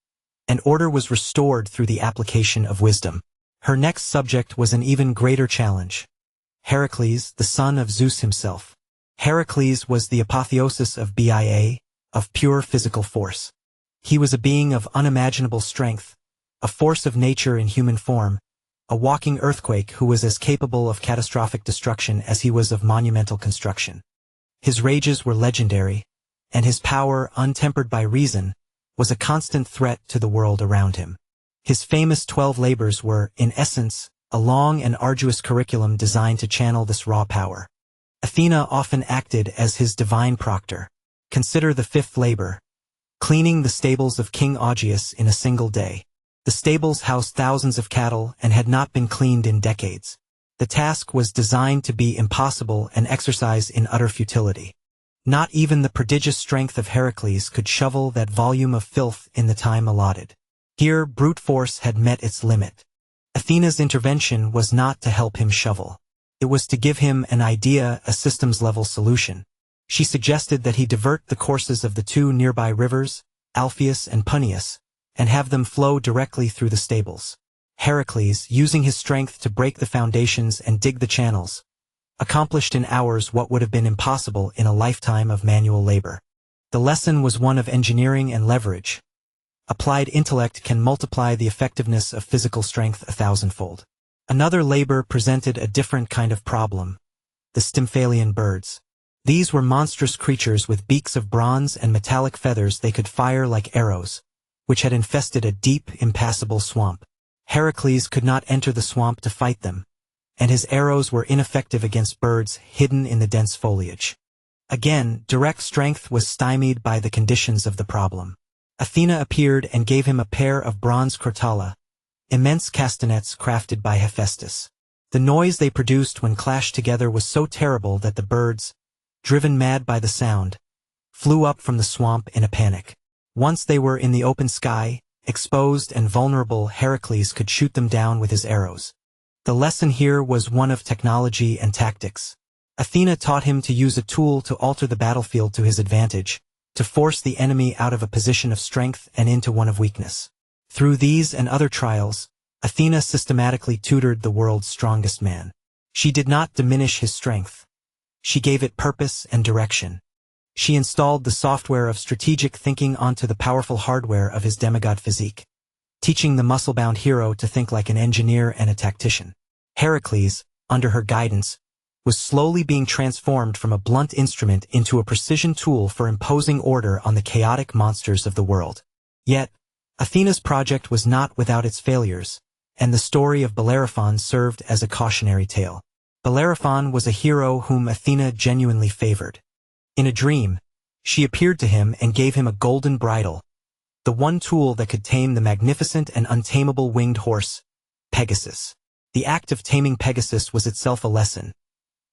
and order was restored through the application of wisdom. Her next subject was an even greater challenge. Heracles, the son of Zeus himself. Heracles was the apotheosis of BIA, of pure physical force. He was a being of unimaginable strength, a force of nature in human form, a walking earthquake who was as capable of catastrophic destruction as he was of monumental construction. His rages were legendary, and his power, untempered by reason, was a constant threat to the world around him. His famous 12 labors were, in essence, a long and arduous curriculum designed to channel this raw power. Athena often acted as his divine proctor. Consider the 5th labor, cleaning the stables of King Odysseus in a single day. The stables housed thousands of cattle and had not been cleaned in decades. The task was designed to be impossible and exercise in utter futility. Not even the prodigious strength of Heracles could shovel that volume of filth in the time allotted. Here, brute force had met its limit. Athena's intervention was not to help him shovel. It was to give him an idea, a systems-level solution. She suggested that he divert the courses of the 2 nearby rivers, Alpheus and Punius, and have them flow directly through the stables. Heracles, using his strength to break the foundations and dig the channels, accomplished in hours what would have been impossible in a lifetime of manual labor. The lesson was one of engineering and leverage. Applied intellect can multiply the effectiveness of physical strength 1,000-fold. Another labor presented a different kind of problem: the Stymphalian birds. These were monstrous creatures with beaks of bronze and metallic feathers they could fire like arrows, which had infested a deep, impassable swamp. Heracles could not enter the swamp to fight them, and his arrows were ineffective against birds hidden in the dense foliage. Again, direct strength was stymied by the conditions of the problem. Athena appeared and gave him a pair of bronze crotala, immense castanets crafted by Hephaestus. The noise they produced when clashed together was so terrible that the birds, driven mad by the sound, flew up from the swamp in a panic. Once they were in the open sky, exposed and vulnerable, Heracles could shoot them down with his arrows. The lesson here was one of technology and tactics. Athena taught him to use a tool to alter the battlefield to his advantage, to force the enemy out of a position of strength and into one of weakness. Through these and other trials, Athena systematically tutored the world's strongest man. She did not diminish his strength. She gave it purpose and direction. She installed the software of strategic thinking onto the powerful hardware of his demigod physique, teaching the muscle-bound hero to think like an engineer and a tactician. Heracles, under her guidance, was slowly being transformed from a blunt instrument into a precision tool for imposing order on the chaotic monsters of the world. Yet, Athena's project was not without its failures, and the story of Bellerophon served as a cautionary tale. Bellerophon was a hero whom Athena genuinely favored. In a dream, she appeared to him and gave him a golden bridle, the one tool that could tame the magnificent and untamable winged horse, Pegasus. The act of taming Pegasus was itself a lesson.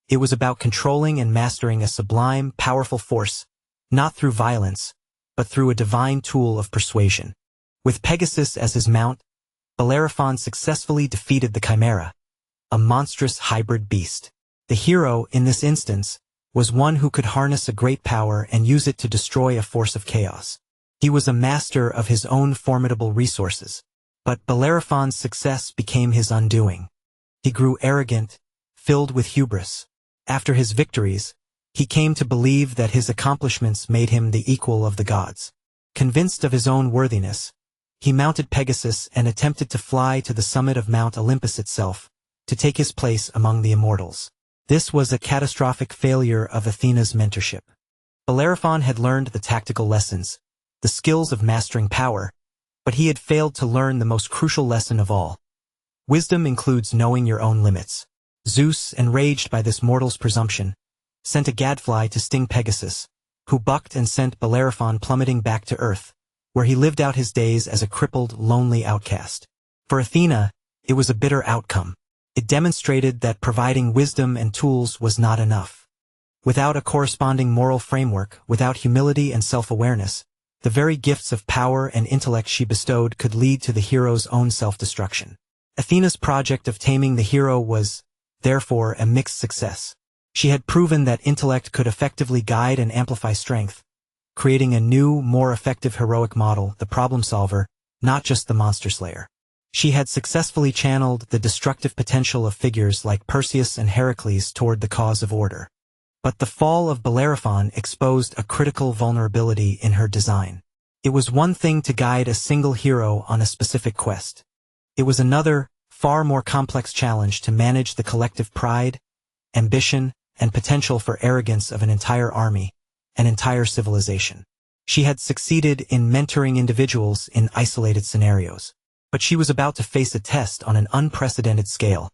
It was about controlling and mastering a sublime, powerful force, not through violence, but through a divine tool of persuasion. With Pegasus as his mount, Bellerophon successfully defeated the Chimera, a monstrous hybrid beast. The hero, in this instance, was one who could harness a great power and use it to destroy a force of chaos. He was a master of his own formidable resources, but Bellerophon's success became his undoing. He grew arrogant, filled with hubris. After his victories, He came to believe that his accomplishments made him the equal of the gods. Convinced of his own worthiness, he mounted Pegasus and attempted to fly to the summit of Mount Olympus itself, to take his place among the immortals. This was a catastrophic failure of Athena's mentorship. Bellerophon had learned the tactical lessons, the skills of mastering power, but he had failed to learn the most crucial lesson of all. Wisdom includes knowing your own limits. Zeus, enraged by this mortal's presumption, sent a gadfly to sting Pegasus, who bucked and sent Bellerophon plummeting back to earth, where he lived out his days as a crippled, lonely outcast. For Athena, it was a bitter outcome. It demonstrated that providing wisdom and tools was not enough. Without a corresponding moral framework, without humility and self-awareness, the very gifts of power and intellect she bestowed could lead to the hero's own self-destruction. Athena's project of taming the hero was, therefore, a mixed success. She had proven that intellect could effectively guide and amplify strength, creating a new, more effective heroic model, the problem solver, not just the monster slayer. She had successfully channeled the destructive potential of figures like Perseus and Heracles toward the cause of order. But the fall of Bellerophon exposed a critical vulnerability in her design. It was one thing to guide a single hero on a specific quest. It was another, far more complex challenge to manage the collective pride, ambition, and potential for arrogance of an entire army, an entire civilization. She had succeeded in mentoring individuals in isolated scenarios. But she was about to face a test on an unprecedented scale.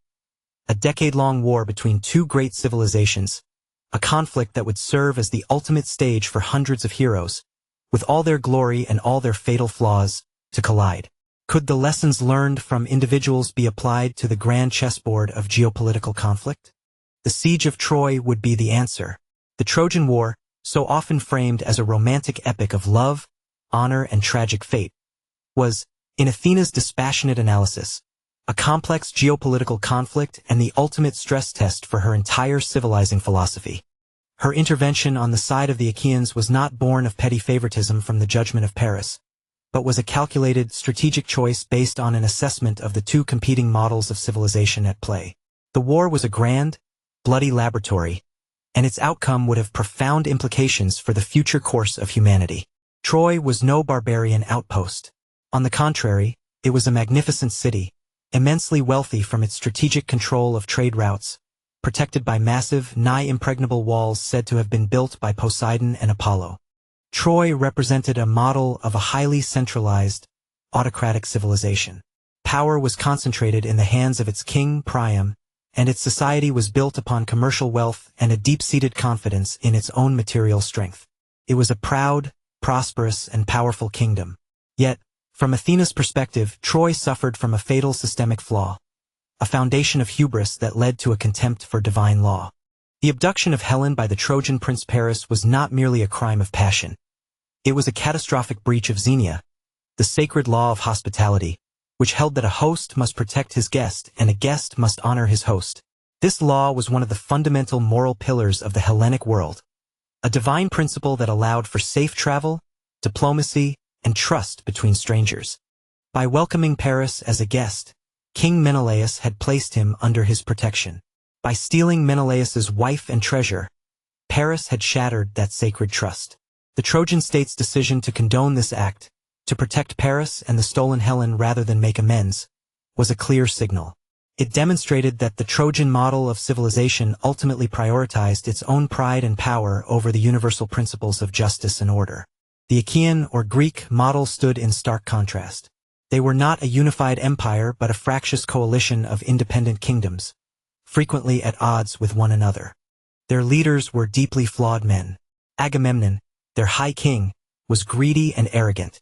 A decade-long war between two great civilizations, a conflict that would serve as the ultimate stage for hundreds of heroes, with all their glory and all their fatal flaws, to collide. Could the lessons learned from individuals be applied to the grand chessboard of geopolitical conflict? The siege of Troy would be the answer. The Trojan War, so often framed as a romantic epic of love, honor, and tragic fate, was, in Athena's dispassionate analysis, a complex geopolitical conflict and the ultimate stress test for her entire civilizing philosophy. Her intervention on the side of the Achaeans was not born of petty favoritism from the judgment of Paris, but was a calculated, strategic choice based on an assessment of the two competing models of civilization at play. The war was a grand, bloody laboratory, and its outcome would have profound implications for the future course of humanity. Troy was no barbarian outpost. On the contrary, it was a magnificent city, immensely wealthy from its strategic control of trade routes, protected by massive, nigh-impregnable walls said to have been built by Poseidon and Apollo. Troy represented a model of a highly centralized, autocratic civilization. Power was concentrated in the hands of its king, Priam, and its society was built upon commercial wealth and a deep-seated confidence in its own material strength. It was a proud, prosperous, and powerful kingdom. Yet, from Athena's perspective, Troy suffered from a fatal systemic flaw, a foundation of hubris that led to a contempt for divine law. The abduction of Helen by the Trojan prince Paris was not merely a crime of passion. It was a catastrophic breach of Xenia, the sacred law of hospitality, which held that a host must protect his guest and a guest must honor his host. This law was one of the fundamental moral pillars of the Hellenic world, a divine principle that allowed for safe travel, diplomacy, and trust between strangers. By welcoming Paris as a guest, King Menelaus had placed him under his protection. By stealing Menelaus's wife and treasure, Paris had shattered that sacred trust. The Trojan state's decision to condone this act, to protect Paris and the stolen Helen rather than make amends, was a clear signal. It demonstrated that the Trojan model of civilization ultimately prioritized its own pride and power over the universal principles of justice and order. The Achaean or Greek model stood in stark contrast. They were not a unified empire but a fractious coalition of independent kingdoms, frequently at odds with one another. Their leaders were deeply flawed men. Agamemnon, their high king, was greedy and arrogant.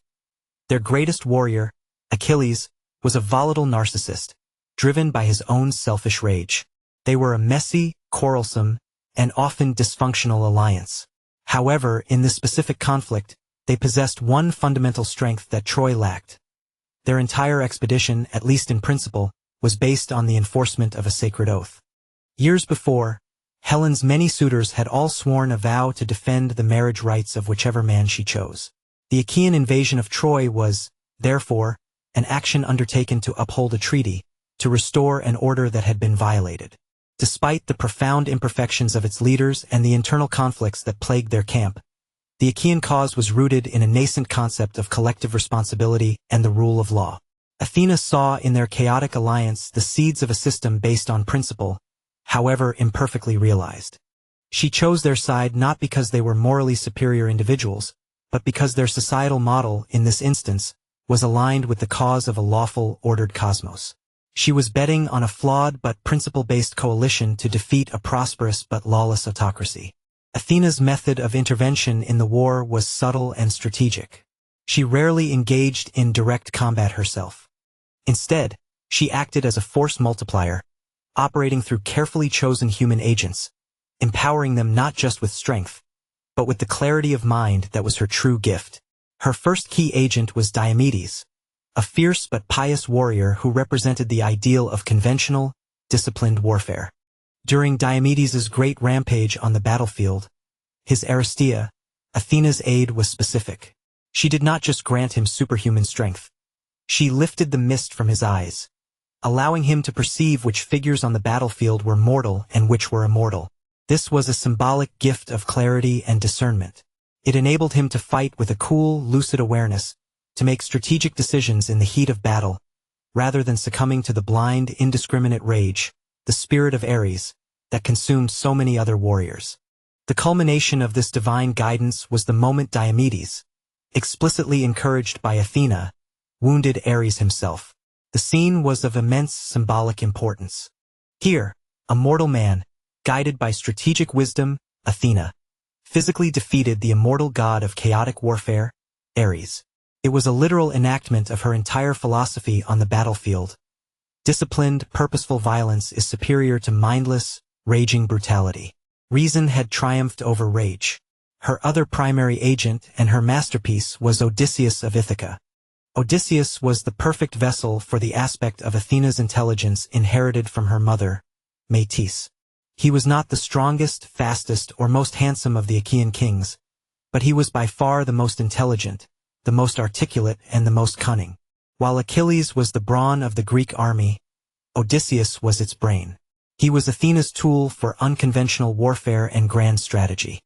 Their greatest warrior, Achilles, was a volatile narcissist, driven by his own selfish rage. They were a messy, quarrelsome, and often dysfunctional alliance. However, in this specific conflict, they possessed one fundamental strength that Troy lacked. Their entire expedition, at least in principle, was based on the enforcement of a sacred oath. Years before, Helen's many suitors had all sworn a vow to defend the marriage rights of whichever man she chose. The Achaean invasion of Troy was, therefore, an action undertaken to uphold a treaty, to restore an order that had been violated. Despite the profound imperfections of its leaders and the internal conflicts that plagued their camp, the Achaean cause was rooted in a nascent concept of collective responsibility and the rule of law. Athena saw in their chaotic alliance the seeds of a system based on principle, however imperfectly realized. She chose their side not because they were morally superior individuals, but because their societal model, in this instance, was aligned with the cause of a lawful, ordered cosmos. She was betting on a flawed but principle-based coalition to defeat a prosperous but lawless autocracy. Athena's method of intervention in the war was subtle and strategic. She rarely engaged in direct combat herself. Instead, she acted as a force multiplier, operating through carefully chosen human agents, empowering them not just with strength, but with the clarity of mind that was her true gift. Her first key agent was Diomedes, a fierce but pious warrior who represented the ideal of conventional, disciplined warfare. During Diomedes's great rampage on the battlefield, his Aristia, Athena's aid was specific. She did not just grant him superhuman strength. She lifted the mist from his eyes, allowing him to perceive which figures on the battlefield were mortal and which were immortal. This was a symbolic gift of clarity and discernment. It enabled him to fight with a cool, lucid awareness, to make strategic decisions in the heat of battle, rather than succumbing to the blind, indiscriminate rage, the spirit of Ares, that consumed so many other warriors. The culmination of this divine guidance was the moment Diomedes, explicitly encouraged by Athena, wounded Ares himself. The scene was of immense symbolic importance. Here, a mortal man, guided by strategic wisdom, Athena, physically defeated the immortal god of chaotic warfare, Ares. It was a literal enactment of her entire philosophy on the battlefield. Disciplined, purposeful violence is superior to mindless, raging brutality. Reason had triumphed over rage. Her other primary agent and her masterpiece was Odysseus of Ithaca. Odysseus was the perfect vessel for the aspect of Athena's intelligence inherited from her mother, Metis. He was not the strongest, fastest, or most handsome of the Achaean kings, but he was by far the most intelligent, the most articulate, and the most cunning. While Achilles was the brawn of the Greek army, Odysseus was its brain. He was Athena's tool for unconventional warfare and grand strategy.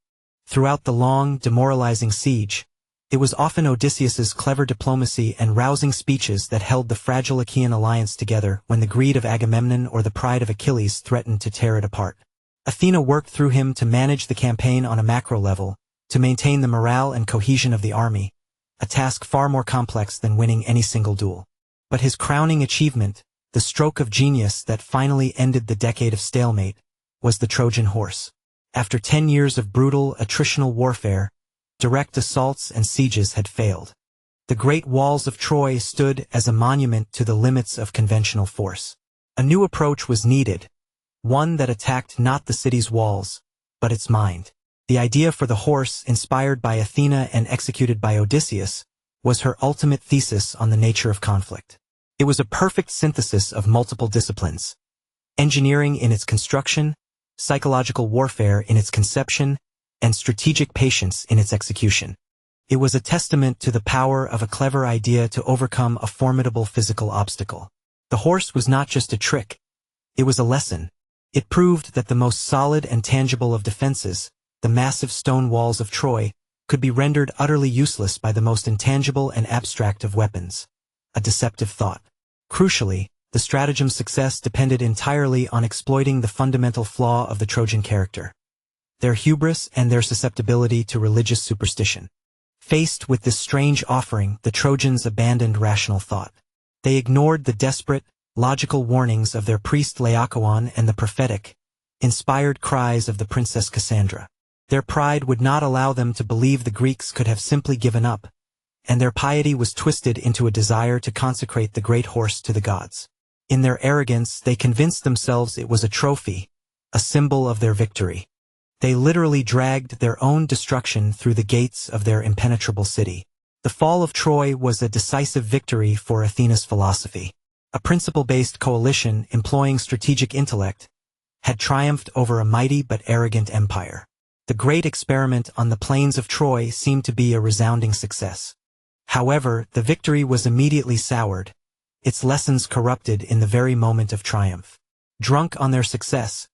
Throughout the long, demoralizing siege, it was often Odysseus's clever diplomacy and rousing speeches that held the fragile Achaean alliance together when the greed of Agamemnon or the pride of Achilles threatened to tear it apart. Athena worked through him to manage the campaign on a macro level, to maintain the morale and cohesion of the army, a task far more complex than winning any single duel. But his crowning achievement, the stroke of genius that finally ended the decade of stalemate, was the Trojan horse. After 10 years of brutal, attritional warfare, direct assaults and sieges had failed. The great walls of Troy stood as a monument to the limits of conventional force. A new approach was needed, one that attacked not the city's walls, but its mind. The idea for the horse, inspired by Athena and executed by Odysseus, was her ultimate thesis on the nature of conflict. It was a perfect synthesis of multiple disciplines: engineering in its construction, psychological warfare in its conception, and strategic patience in its execution. It was a testament to the power of a clever idea to overcome a formidable physical obstacle. The horse was not just a trick, it was a lesson. It proved that the most solid and tangible of defenses, the massive stone walls of Troy, could be rendered utterly useless by the most intangible and abstract of weapons: a deceptive thought. Crucially, the stratagem's success depended entirely on exploiting the fundamental flaw of the Trojan character: their hubris and their susceptibility to religious superstition. Faced with this strange offering, the Trojans abandoned rational thought. They ignored the desperate, logical warnings of their priest Laocoon and the prophetic, inspired cries of the princess Cassandra. Their pride would not allow them to believe the Greeks could have simply given up, and their piety was twisted into a desire to consecrate the great horse to the gods. In their arrogance, they convinced themselves it was a trophy, a symbol of their victory. They literally dragged their own destruction through the gates of their impenetrable city. The fall of Troy was a decisive victory for Athena's philosophy. A principle-based coalition employing strategic intellect had triumphed over a mighty but arrogant empire. The great experiment on the plains of Troy seemed to be a resounding success. However, the victory was immediately soured, its lessons corrupted in the very moment of triumph. Drunk on their success,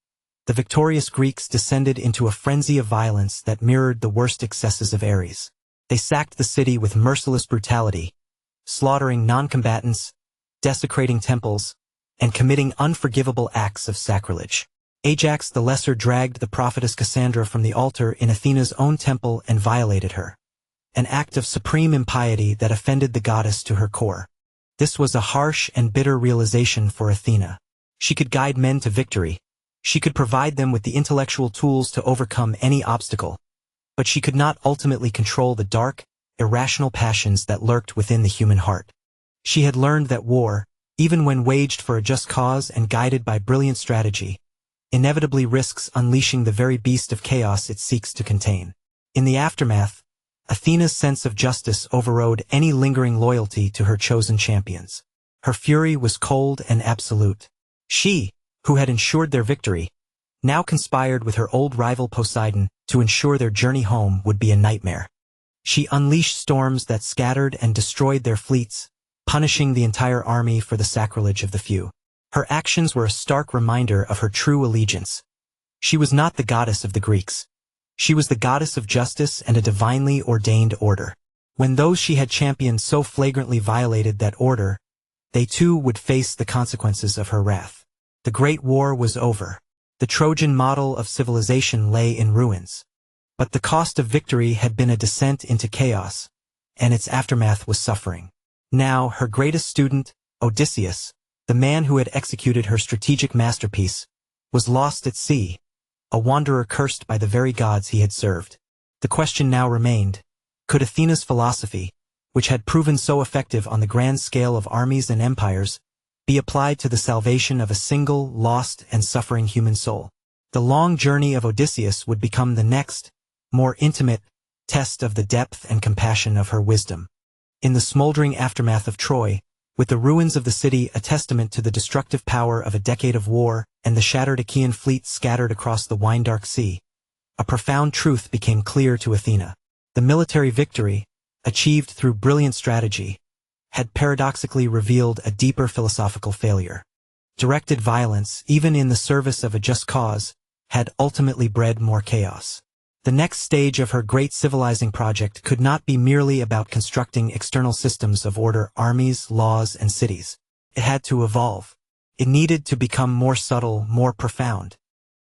the victorious Greeks descended into a frenzy of violence that mirrored the worst excesses of Ares. They sacked the city with merciless brutality, slaughtering non-combatants, desecrating temples, and committing unforgivable acts of sacrilege. Ajax the Lesser dragged the prophetess Cassandra from the altar in Athena's own temple and violated her, an act of supreme impiety that offended the goddess to her core. This was a harsh and bitter realization for Athena. She could guide men to victory, she could provide them with the intellectual tools to overcome any obstacle, but she could not ultimately control the dark, irrational passions that lurked within the human heart. She had learned that war, even when waged for a just cause and guided by brilliant strategy, inevitably risks unleashing the very beast of chaos it seeks to contain. In the aftermath, Athena's sense of justice overrode any lingering loyalty to her chosen champions. Her fury was cold and absolute. She, who had ensured their victory, now conspired with her old rival Poseidon to ensure their journey home would be a nightmare. She unleashed storms that scattered and destroyed their fleets, punishing the entire army for the sacrilege of the few. Her actions were a stark reminder of her true allegiance. She was not the goddess of the Greeks. She was the goddess of justice and a divinely ordained order. When those she had championed so flagrantly violated that order, they too would face the consequences of her wrath. The Great War was over. The Trojan model of civilization lay in ruins. But the cost of victory had been a descent into chaos, and its aftermath was suffering. Now, her greatest student, Odysseus, the man who had executed her strategic masterpiece, was lost at sea, a wanderer cursed by the very gods he had served. The question now remained, could Athena's philosophy, which had proven so effective on the grand scale of armies and empires, be applied to the salvation of a single, lost, and suffering human soul? The long journey of Odysseus would become the next, more intimate, test of the depth and compassion of her wisdom. In the smoldering aftermath of Troy, with the ruins of the city a testament to the destructive power of a decade of war and the shattered Achaean fleet scattered across the wine-dark sea, a profound truth became clear to Athena. The military victory, achieved through brilliant strategy, had paradoxically revealed a deeper philosophical failure. Directed violence, even in the service of a just cause, had ultimately bred more chaos. The next stage of her great civilizing project could not be merely about constructing external systems of order, armies, laws, and cities. It had to evolve. It needed to become more subtle, more profound.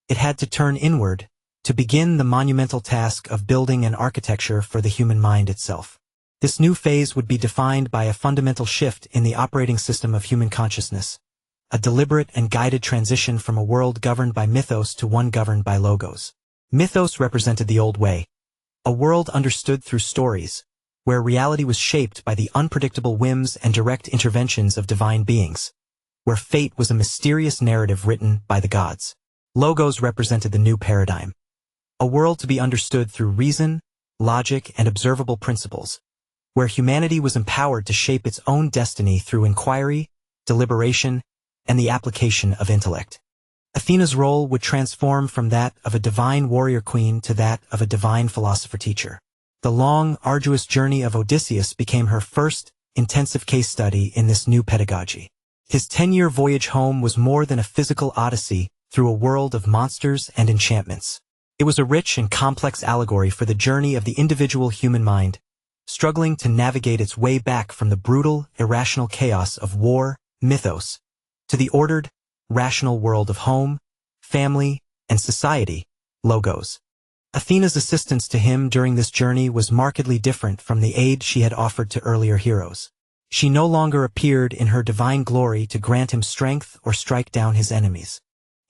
It had to turn inward, to begin the monumental task of building an architecture for the human mind itself. This new phase would be defined by a fundamental shift in the operating system of human consciousness, a deliberate and guided transition from a world governed by mythos to one governed by logos. Mythos represented the old way, a world understood through stories, where reality was shaped by the unpredictable whims and direct interventions of divine beings, where fate was a mysterious narrative written by the gods. Logos represented the new paradigm, a world to be understood through reason, logic, and observable principles, where humanity was empowered to shape its own destiny through inquiry, deliberation, and the application of intellect. Athena's role would transform from that of a divine warrior queen to that of a divine philosopher-teacher. The long, arduous journey of Odysseus became her first, intensive case study in this new pedagogy. His 10-year voyage home was more than a physical odyssey through a world of monsters and enchantments. It was a rich and complex allegory for the journey of the individual human mind, struggling to navigate its way back from the brutal, irrational chaos of war, mythos, to the ordered, rational world of home, family, and society, logos. Athena's assistance to him during this journey was markedly different from the aid she had offered to earlier heroes. She no longer appeared in her divine glory to grant him strength or strike down his enemies.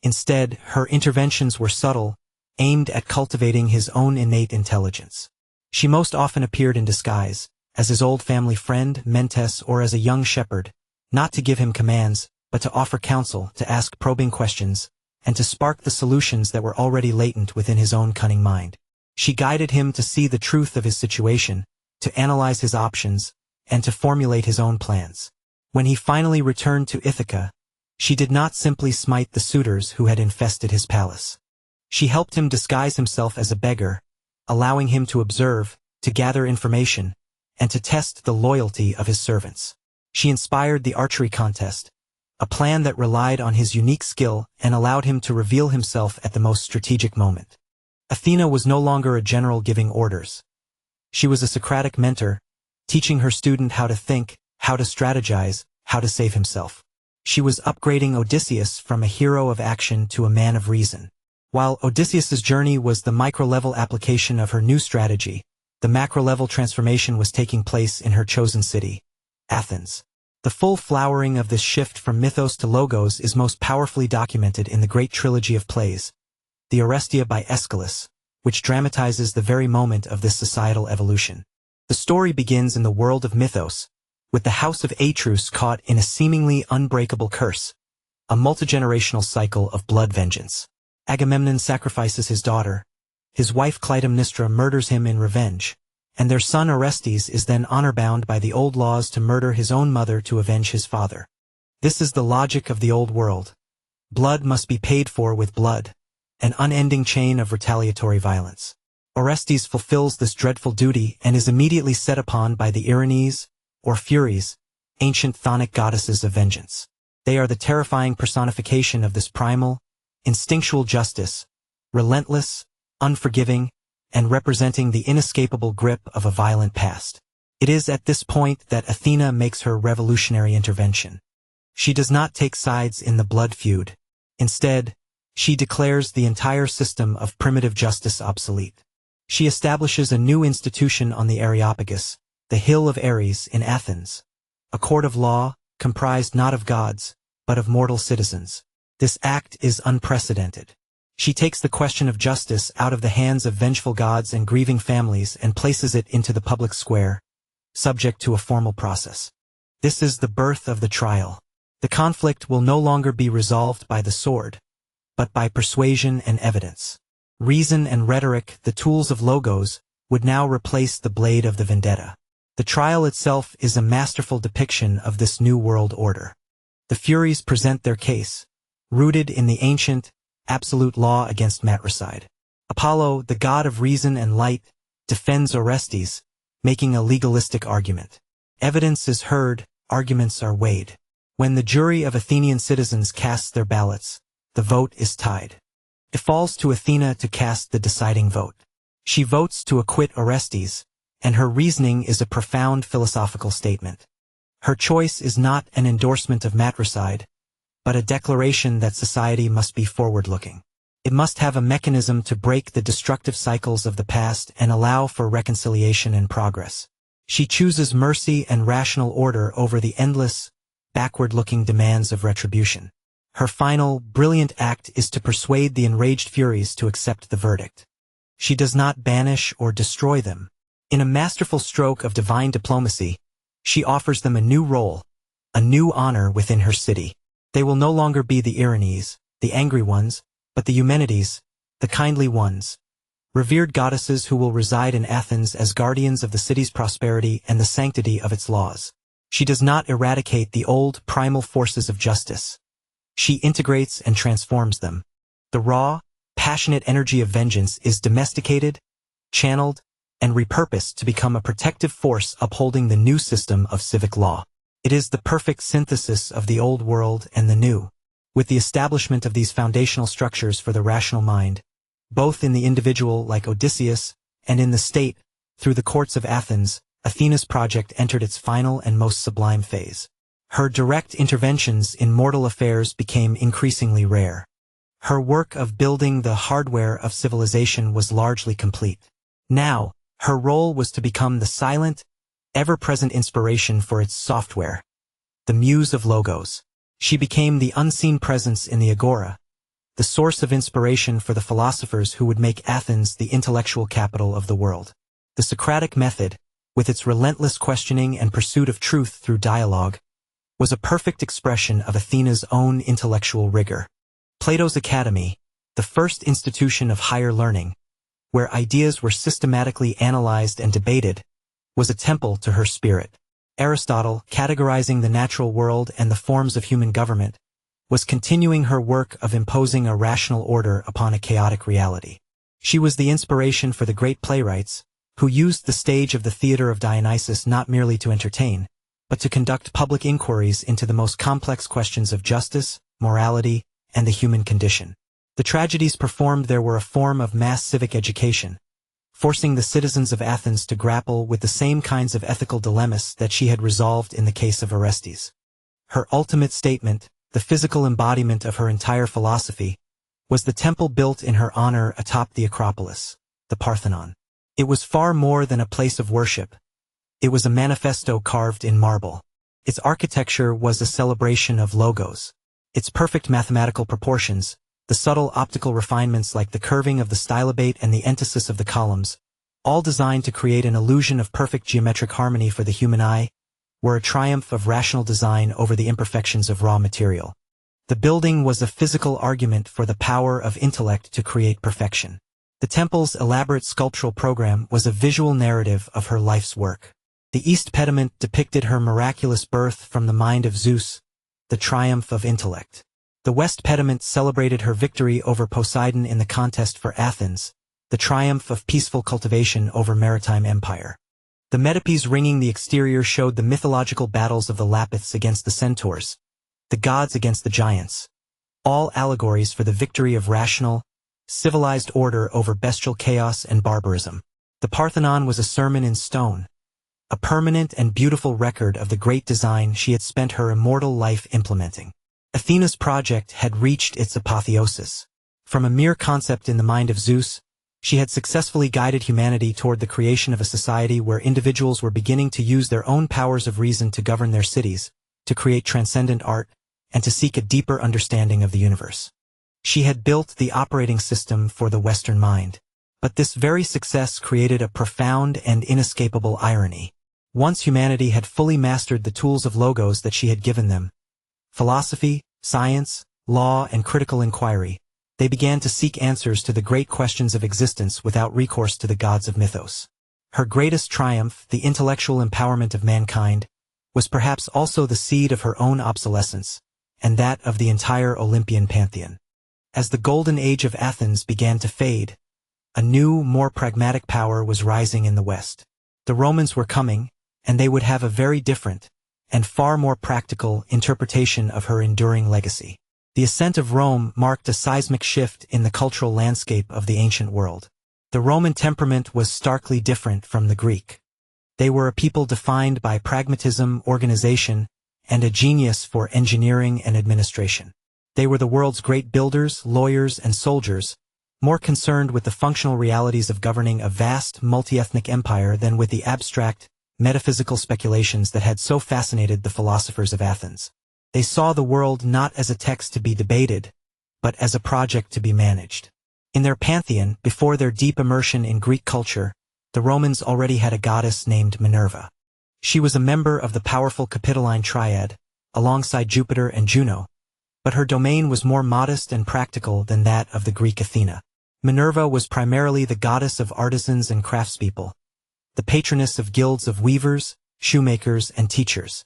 Instead, her interventions were subtle, aimed at cultivating his own innate intelligence. She most often appeared in disguise, as his old family friend, Mentes, or as a young shepherd, not to give him commands, but to offer counsel, to ask probing questions, and to spark the solutions that were already latent within his own cunning mind. She guided him to see the truth of his situation, to analyze his options, and to formulate his own plans. When he finally returned to Ithaca, she did not simply smite the suitors who had infested his palace. She helped him disguise himself as a beggar, allowing him to observe, to gather information, and to test the loyalty of his servants. She inspired the archery contest, a plan that relied on his unique skill and allowed him to reveal himself at the most strategic moment. Athena was no longer a general giving orders. She was a Socratic mentor, teaching her student how to think, how to strategize, how to save himself. She was upgrading Odysseus from a hero of action to a man of reason. While Odysseus's journey was the micro-level application of her new strategy, the macro-level transformation was taking place in her chosen city, Athens. The full flowering of this shift from mythos to logos is most powerfully documented in the great trilogy of plays, the Orestia by Aeschylus, which dramatizes the very moment of this societal evolution. The story begins in the world of mythos, with the house of Atreus caught in a seemingly unbreakable curse, a multigenerational cycle of blood vengeance. Agamemnon sacrifices his daughter, his wife Clytemnestra murders him in revenge, and their son Orestes is then honor-bound by the old laws to murder his own mother to avenge his father. This is the logic of the old world. Blood must be paid for with blood, an unending chain of retaliatory violence. Orestes fulfills this dreadful duty and is immediately set upon by the Erinyes, or Furies, ancient chthonic goddesses of vengeance. They are the terrifying personification of this primal, instinctual justice, relentless, unforgiving, and representing the inescapable grip of a violent past. It is at this point that Athena makes her revolutionary intervention. She does not take sides in the blood feud. Instead, she declares the entire system of primitive justice obsolete. She establishes a new institution on the Areopagus, the Hill of Ares in Athens, a court of law comprised not of gods, but of mortal citizens. This act is unprecedented. She takes the question of justice out of the hands of vengeful gods and grieving families and places it into the public square, subject to a formal process. This is the birth of the trial. The conflict will no longer be resolved by the sword, but by persuasion and evidence. Reason and rhetoric, the tools of logos, would now replace the blade of the vendetta. The trial itself is a masterful depiction of this new world order. The Furies present their case, rooted in the ancient, absolute law against matricide. Apollo, the god of reason and light, defends Orestes, making a legalistic argument. Evidence is heard, arguments are weighed. When the jury of Athenian citizens casts their ballots, the vote is tied. It falls to Athena to cast the deciding vote. She votes to acquit Orestes, and her reasoning is a profound philosophical statement. Her choice is not an endorsement of matricide, but a declaration that society must be forward-looking. It must have a mechanism to break the destructive cycles of the past and allow for reconciliation and progress. She chooses mercy and rational order over the endless, backward-looking demands of retribution. Her final, brilliant act is to persuade the enraged Furies to accept the verdict. She does not banish or destroy them. In a masterful stroke of divine diplomacy, she offers them a new role, a new honor within her city. They will no longer be the Erinyes, the angry ones, but the Eumenides, the kindly ones, revered goddesses who will reside in Athens as guardians of the city's prosperity and the sanctity of its laws. She does not eradicate the old, primal forces of justice. She integrates and transforms them. The raw, passionate energy of vengeance is domesticated, channeled, and repurposed to become a protective force upholding the new system of civic law. It is the perfect synthesis of the old world and the new. With the establishment of these foundational structures for the rational mind, both in the individual like Odysseus and in the state, through the courts of Athens, Athena's project entered its final and most sublime phase. Her direct interventions in mortal affairs became increasingly rare. Her work of building the hardware of civilization was largely complete. Now, her role was to become the silent, ever-present inspiration for its software, the muse of logos. She became the unseen presence in the agora, the source of inspiration for the philosophers who would make Athens the intellectual capital of the world. The Socratic method, with its relentless questioning and pursuit of truth through dialogue, was a perfect expression of Athena's own intellectual rigor. Plato's Academy, the first institution of higher learning, where ideas were systematically analyzed and debated, was a temple to her spirit. Aristotle, categorizing the natural world and the forms of human government, was continuing her work of imposing a rational order upon a chaotic reality. She was the inspiration for the great playwrights, who used the stage of the theater of Dionysus not merely to entertain, but to conduct public inquiries into the most complex questions of justice, morality, and the human condition. The tragedies performed there were a form of mass civic education, forcing the citizens of Athens to grapple with the same kinds of ethical dilemmas that she had resolved in the case of Orestes. Her ultimate statement, the physical embodiment of her entire philosophy, was the temple built in her honor atop the Acropolis, the Parthenon. It was far more than a place of worship. It was a manifesto carved in marble. Its architecture was a celebration of logos. Its perfect mathematical proportions, the subtle optical refinements like the curving of the stylobate and the entasis of the columns, all designed to create an illusion of perfect geometric harmony for the human eye, were a triumph of rational design over the imperfections of raw material. The building was a physical argument for the power of intellect to create perfection. The temple's elaborate sculptural program was a visual narrative of her life's work. The east pediment depicted her miraculous birth from the mind of Zeus, the triumph of intellect. The west pediment celebrated her victory over Poseidon in the contest for Athens, the triumph of peaceful cultivation over maritime empire. The metopes ringing the exterior showed the mythological battles of the Lapiths against the centaurs, the gods against the giants, all allegories for the victory of rational, civilized order over bestial chaos and barbarism. The Parthenon was a sermon in stone, a permanent and beautiful record of the great design she had spent her immortal life implementing. Athena's project had reached its apotheosis. From a mere concept in the mind of Zeus, she had successfully guided humanity toward the creation of a society where individuals were beginning to use their own powers of reason to govern their cities, to create transcendent art, and to seek a deeper understanding of the universe. She had built the operating system for the Western mind. But this very success created a profound and inescapable irony. Once humanity had fully mastered the tools of logos that she had given them, philosophy, science, law, and critical inquiry, they began to seek answers to the great questions of existence without recourse to the gods of mythos. Her greatest triumph, the intellectual empowerment of mankind, was perhaps also the seed of her own obsolescence, and that of the entire Olympian pantheon. As the golden age of Athens began to fade, a new, more pragmatic power was rising in the West. The Romans were coming, and they would have a very different, and far more practical, interpretation of her enduring legacy. The ascent of Rome marked a seismic shift in the cultural landscape of the ancient world. The Roman temperament was starkly different from the Greek. They were a people defined by pragmatism, organization, and a genius for engineering and administration. They were the world's great builders, lawyers, and soldiers, more concerned with the functional realities of governing a vast, multi-ethnic empire than with the abstract, metaphysical speculations that had so fascinated the philosophers of Athens. They saw the world not as a text to be debated, but as a project to be managed. In their pantheon, before their deep immersion in Greek culture, the Romans already had a goddess named Minerva. She was a member of the powerful Capitoline triad, alongside Jupiter and Juno, but her domain was more modest and practical than that of the Greek Athena. Minerva was primarily the goddess of artisans and craftspeople, the patroness of guilds of weavers, shoemakers, and teachers.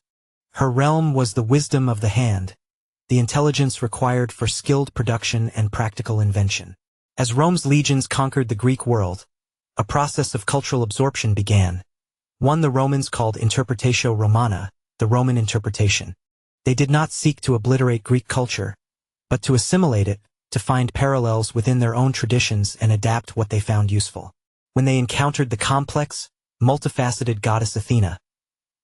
Her realm was the wisdom of the hand, the intelligence required for skilled production and practical invention. As Rome's legions conquered the Greek world, a process of cultural absorption began, one the Romans called interpretatio Romana, the Roman interpretation. They did not seek to obliterate Greek culture, but to assimilate it, to find parallels within their own traditions and adapt what they found useful. When they encountered the complex, multifaceted goddess Athena,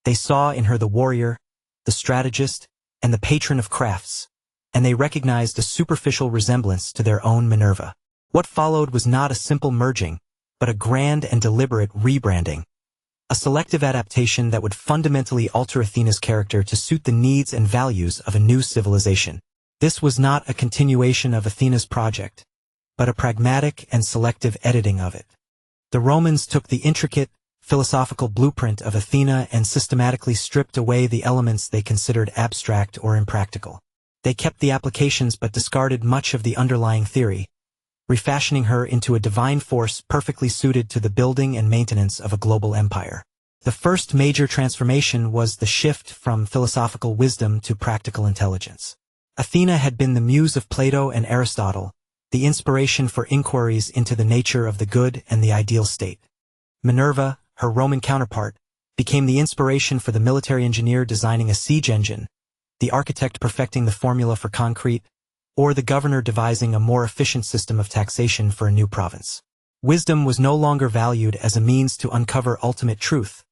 they saw in her the warrior, the strategist, and the patron of crafts, and they recognized a superficial resemblance to their own Minerva. What followed was not a simple merging, but a grand and deliberate rebranding, a selective adaptation that would fundamentally alter Athena's character to suit the needs and values of a new civilization. This was not a continuation of Athena's project, but a pragmatic and selective editing of it. The Romans took the intricate, philosophical blueprint of Athena and systematically stripped away the elements they considered abstract or impractical. They kept the applications but discarded much of the underlying theory, refashioning her into a divine force perfectly suited to the building and maintenance of a global empire. The first major transformation was the shift from philosophical wisdom to practical intelligence. Athena had been the muse of Plato and Aristotle, the inspiration for inquiries into the nature of the good and the ideal state. Minerva, her Roman counterpart, became the inspiration for the military engineer designing a siege engine, the architect perfecting the formula for concrete, or the governor devising a more efficient system of taxation for a new province. Wisdom was no longer valued as a means to uncover ultimate truth,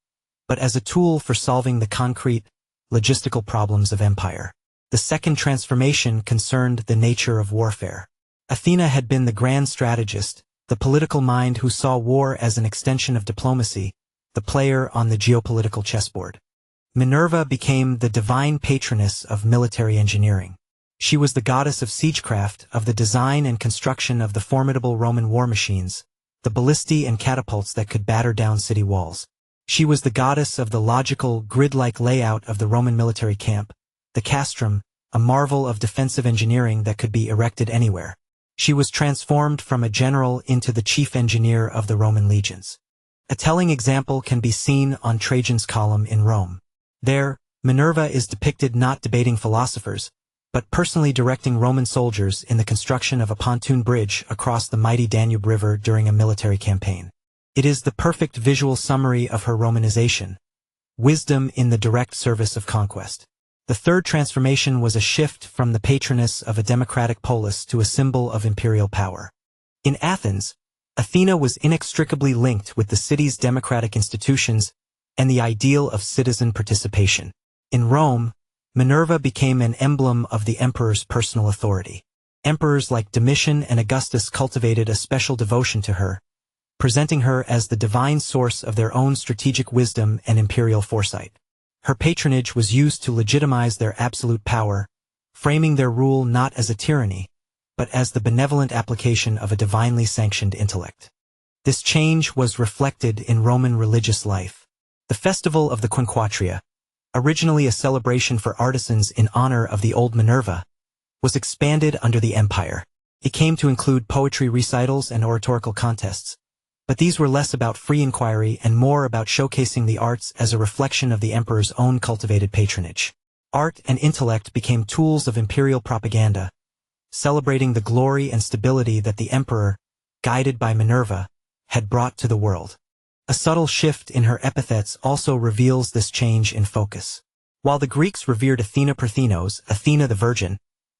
but as a tool for solving the concrete, logistical problems of empire. The second transformation concerned the nature of warfare. Athena had been the grand strategist, the political mind who saw war as an extension of diplomacy, the player on the geopolitical chessboard. Minerva became the divine patroness of military engineering. She was the goddess of siegecraft, of the design and construction of the formidable Roman war machines, the ballistae and catapults that could batter down city walls. She was the goddess of the logical, grid-like layout of the Roman military camp, the castrum, a marvel of defensive engineering that could be erected anywhere. She was transformed from a general into the chief engineer of the Roman legions. A telling example can be seen on Trajan's column in Rome. There, Minerva is depicted not debating philosophers, but personally directing Roman soldiers in the construction of a pontoon bridge across the mighty Danube River during a military campaign. It is the perfect visual summary of her Romanization, wisdom in the direct service of conquest. The third transformation was a shift from the patroness of a democratic polis to a symbol of imperial power. In Athens, Athena was inextricably linked with the city's democratic institutions and the ideal of citizen participation. In Rome, Minerva became an emblem of the emperor's personal authority. Emperors like Domitian and Augustus cultivated a special devotion to her, presenting her as the divine source of their own strategic wisdom and imperial foresight. Her patronage was used to legitimize their absolute power, framing their rule not as a tyranny, but as the benevolent application of a divinely sanctioned intellect. This change was reflected in Roman religious life. The festival of the Quinquatria, originally a celebration for artisans in honor of the old Minerva, was expanded under the empire. It came to include poetry recitals and oratorical contests, but these were less about free inquiry and more about showcasing the arts as a reflection of the emperor's own cultivated patronage. Art and intellect became tools of imperial propaganda, celebrating the glory and stability that the emperor, guided by Minerva, had brought to the world. A subtle shift in her epithets also reveals this change in focus. While the Greeks revered Athena Parthenos, Athena the Virgin,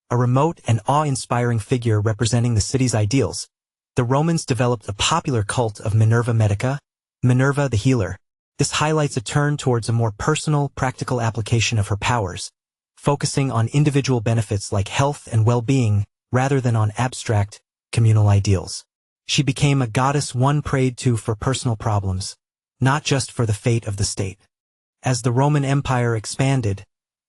a remote and awe-inspiring figure representing the city's ideals, the Romans developed a popular cult of Minerva Medica, Minerva the healer. This highlights a turn towards a more personal, practical application of her powers, focusing on individual benefits like health and well-being rather than on abstract, communal ideals. She became a goddess one prayed to for personal problems, not just for the fate of the state. As the Roman Empire expanded,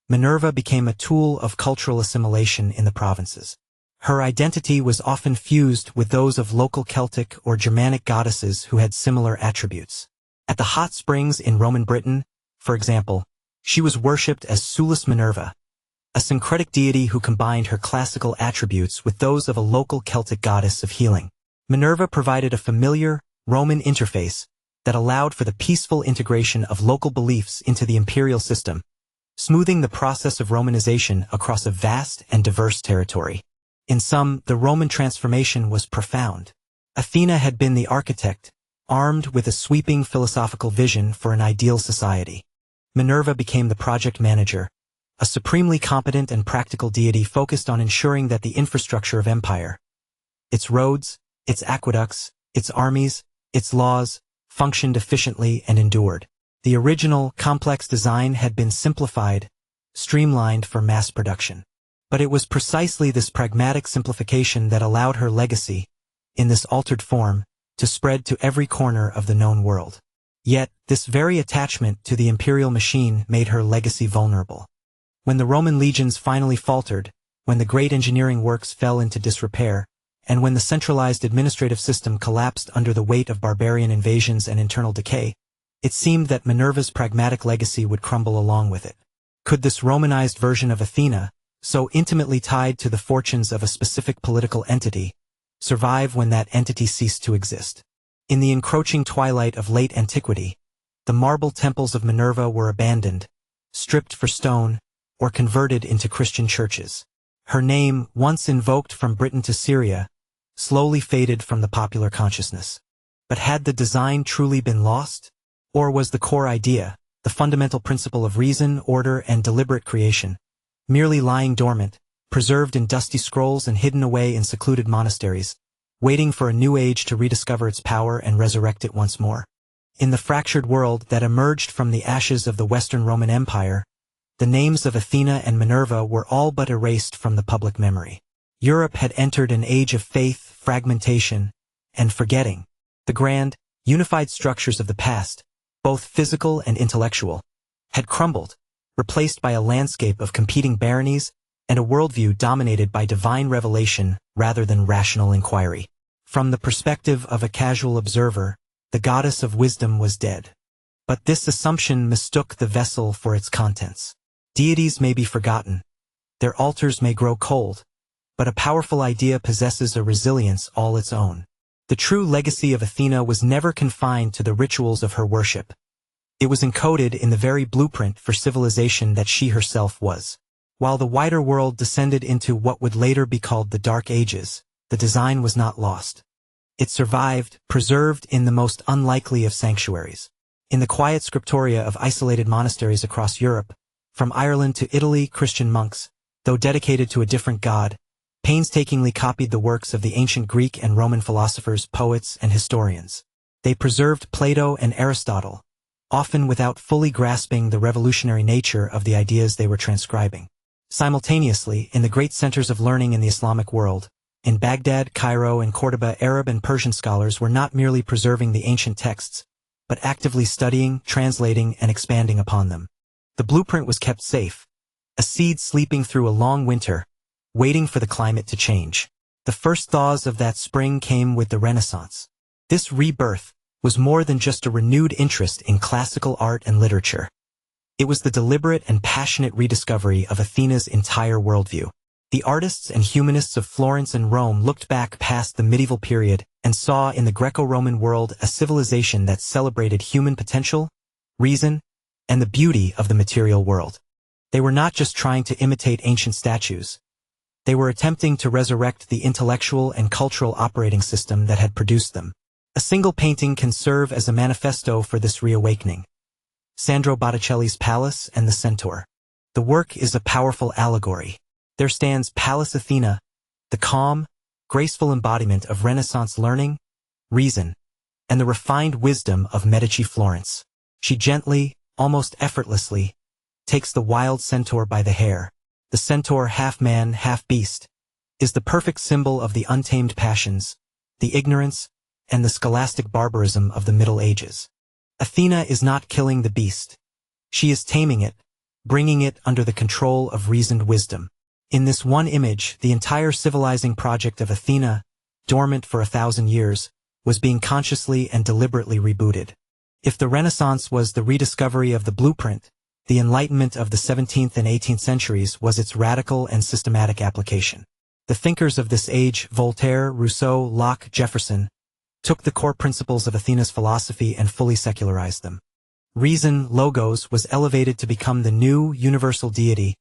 Minerva became a tool of cultural assimilation in the provinces. Her identity was often fused with those of local Celtic or Germanic goddesses who had similar attributes. At the hot springs in Roman Britain, for example, she was worshipped as Sulis Minerva, a syncretic deity who combined her classical attributes with those of a local Celtic goddess of healing. Minerva provided a familiar, Roman interface that allowed for the peaceful integration of local beliefs into the imperial system, smoothing the process of Romanization across a vast and diverse territory. In sum, the Roman transformation was profound. Athena had been the architect, armed with a sweeping philosophical vision for an ideal society. Minerva became the project manager, a supremely competent and practical deity focused on ensuring that the infrastructure of empire, its roads, its aqueducts, its armies, its laws, functioned efficiently and endured. The original, complex design had been simplified, streamlined for mass production. But it was precisely this pragmatic simplification that allowed her legacy, in this altered form, to spread to every corner of the known world. Yet, this very attachment to the imperial machine made her legacy vulnerable. When the Roman legions finally faltered, when the great engineering works fell into disrepair, and when the centralized administrative system collapsed under the weight of barbarian invasions and internal decay, it seemed that Minerva's pragmatic legacy would crumble along with it. Could this Romanized version of Athena, so intimately tied to the fortunes of a specific political entity, survive when that entity ceased to exist? In the encroaching twilight of late antiquity, the marble temples of Minerva were abandoned, stripped for stone, or converted into Christian churches. Her name, once invoked from Britain to Syria, slowly faded from the popular consciousness. But had the design truly been lost? Or was the core idea, the fundamental principle of reason, order, and deliberate creation, merely lying dormant, preserved in dusty scrolls and hidden away in secluded monasteries, waiting for a new age to rediscover its power and resurrect it once more. In the fractured world that emerged from the ashes of the Western Roman Empire, the names of Athena and Minerva were all but erased from the public memory. Europe had entered an age of faith, fragmentation, and forgetting. The grand, unified structures of the past, both physical and intellectual, had crumbled, replaced by a landscape of competing baronies and a worldview dominated by divine revelation rather than rational inquiry. From the perspective of a casual observer, the goddess of wisdom was dead. But this assumption mistook the vessel for its contents. Deities may be forgotten, their altars may grow cold, but a powerful idea possesses a resilience all its own. The true legacy of Athena was never confined to the rituals of her worship. It was encoded in the very blueprint for civilization that she herself was. While the wider world descended into what would later be called the Dark Ages, the design was not lost. It survived, preserved in the most unlikely of sanctuaries. In the quiet scriptoria of isolated monasteries across Europe, from Ireland to Italy, Christian monks, though dedicated to a different god, painstakingly copied the works of the ancient Greek and Roman philosophers, poets, and historians. They preserved Plato and Aristotle, often without fully grasping the revolutionary nature of the ideas they were transcribing. Simultaneously, in the great centers of learning in the Islamic world, in Baghdad, Cairo, and Cordoba, Arab and Persian scholars were not merely preserving the ancient texts, but actively studying, translating, and expanding upon them. The blueprint was kept safe, a seed sleeping through a long winter, waiting for the climate to change. The first thaws of that spring came with the Renaissance. This rebirth was more than just a renewed interest in classical art and literature. It was the deliberate and passionate rediscovery of Athena's entire worldview. The artists and humanists of Florence and Rome looked back past the medieval period and saw in the Greco-Roman world a civilization that celebrated human potential, reason, and the beauty of the material world. They were not just trying to imitate ancient statues. They were attempting to resurrect the intellectual and cultural operating system that had produced them. A single painting can serve as a manifesto for this reawakening. Sandro Botticelli's Palace and the Centaur. The work is a powerful allegory. There stands Pallas Athena, the calm, graceful embodiment of Renaissance learning, reason, and the refined wisdom of Medici Florence. She gently, almost effortlessly, takes the wild centaur by the hair. The centaur, half man, half beast, is the perfect symbol of the untamed passions, the ignorance, and the scholastic barbarism of the Middle Ages. Athena is not killing the beast. She is taming it, bringing it under the control of reasoned wisdom. In this one image, the entire civilizing project of Athena, dormant for 1,000 years, was being consciously and deliberately rebooted. If the Renaissance was the rediscovery of the blueprint, the Enlightenment of the 17th and 18th centuries was its radical and systematic application. The thinkers of this age, Voltaire, Rousseau, Locke, Jefferson, took the core principles of Athena's philosophy and fully secularized them. Reason, logos, was elevated to become the new, universal deity,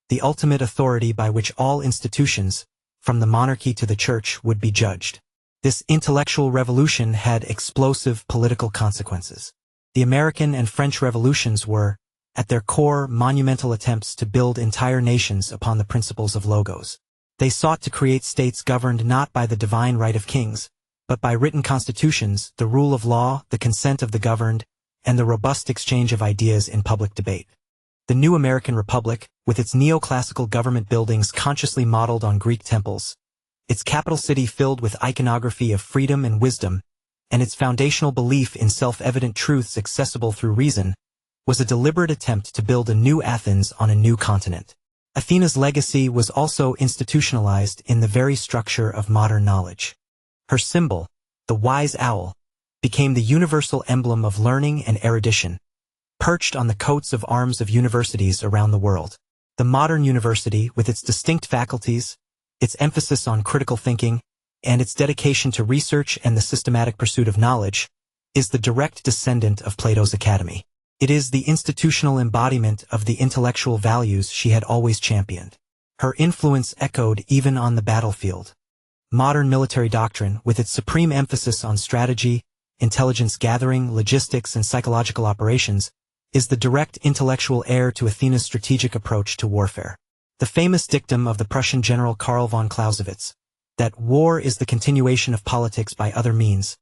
the ultimate authority by which all institutions, from the monarchy to the church, would be judged. This intellectual revolution had explosive political consequences. The American and French revolutions were, at their core, monumental attempts to build entire nations upon the principles of logos. They sought to create states governed not by the divine right of kings, but by written constitutions, the rule of law, the consent of the governed, and the robust exchange of ideas in public debate. The new American Republic, with its neoclassical government buildings consciously modeled on Greek temples, its capital city filled with iconography of freedom and wisdom, and its foundational belief in self-evident truths accessible through reason, was a deliberate attempt to build a new Athens on a new continent. Athena's legacy was also institutionalized in the very structure of modern knowledge. Her symbol, the wise owl, became the universal emblem of learning and erudition, perched on the coats of arms of universities around the world. The modern university, with its distinct faculties, its emphasis on critical thinking, and its dedication to research and the systematic pursuit of knowledge, is the direct descendant of Plato's Academy. It is the institutional embodiment of the intellectual values she had always championed. Her influence echoed even on the battlefield. Modern military doctrine, with its supreme emphasis on strategy, intelligence gathering, logistics, and psychological operations, is the direct intellectual heir to Athena's strategic approach to warfare. The famous dictum of the Prussian general Karl von Clausewitz, that war is the continuation of politics by other means,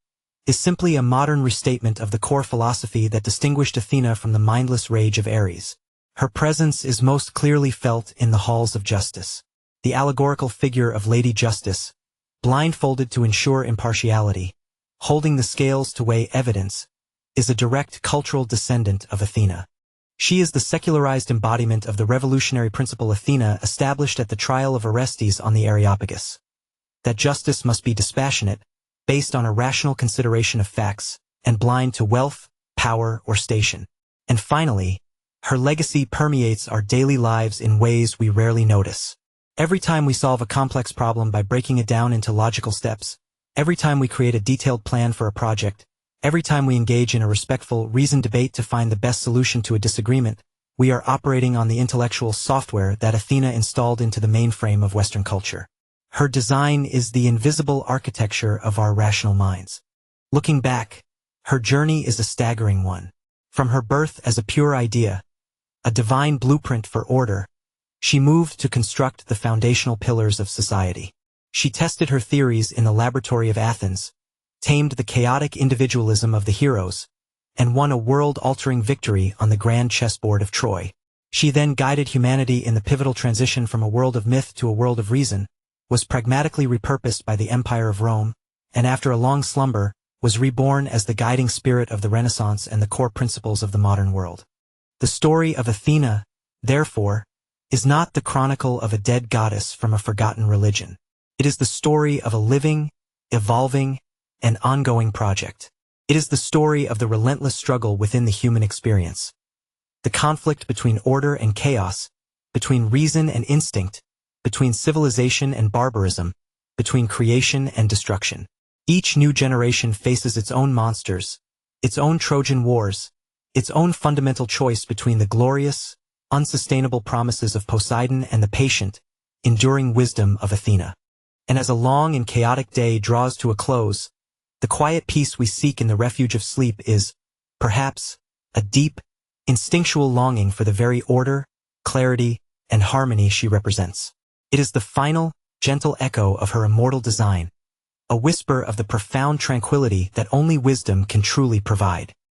is simply a modern restatement of the core philosophy that distinguished Athena from the mindless rage of Ares. Her presence is most clearly felt in the halls of justice. The allegorical figure of Lady Justice, blindfolded to ensure impartiality, holding the scales to weigh evidence, is a direct cultural descendant of Athena. She is the secularized embodiment of the revolutionary principle Athena established at the trial of Orestes on the Areopagus. That justice must be dispassionate, based on a rational consideration of facts, and blind to wealth, power, or station. And finally, her legacy permeates our daily lives in ways we rarely notice. Every time we solve a complex problem by breaking it down into logical steps, every time we create a detailed plan for a project, every time we engage in a respectful, reasoned debate to find the best solution to a disagreement, we are operating on the intellectual software that Athena installed into the mainframe of Western culture. Her design is the invisible architecture of our rational minds. Looking back, her journey is a staggering one. From her birth as a pure idea, a divine blueprint for order, she moved to construct the foundational pillars of society. She tested her theories in the laboratory of Athens, tamed the chaotic individualism of the heroes, and won a world-altering victory on the grand chessboard of Troy. She then guided humanity in the pivotal transition from a world of myth to a world of reason, was pragmatically repurposed by the Empire of Rome, and after a long slumber, was reborn as the guiding spirit of the Renaissance and the core principles of the modern world. The story of Athena, therefore, is not the chronicle of a dead goddess from a forgotten religion. It is the story of a living, evolving, and ongoing project. It is the story of the relentless struggle within the human experience. The conflict between order and chaos, between reason and instinct, between civilization and barbarism, between creation and destruction. Each new generation faces its own monsters, its own Trojan wars, its own fundamental choice between the glorious, unsustainable promises of Poseidon and the patient, enduring wisdom of Athena. And as a long and chaotic day draws to a close, the quiet peace we seek in the refuge of sleep is, perhaps, a deep, instinctual longing for the very order, clarity, and harmony she represents. It is the final, gentle echo of her immortal design, a whisper of the profound tranquility that only wisdom can truly provide.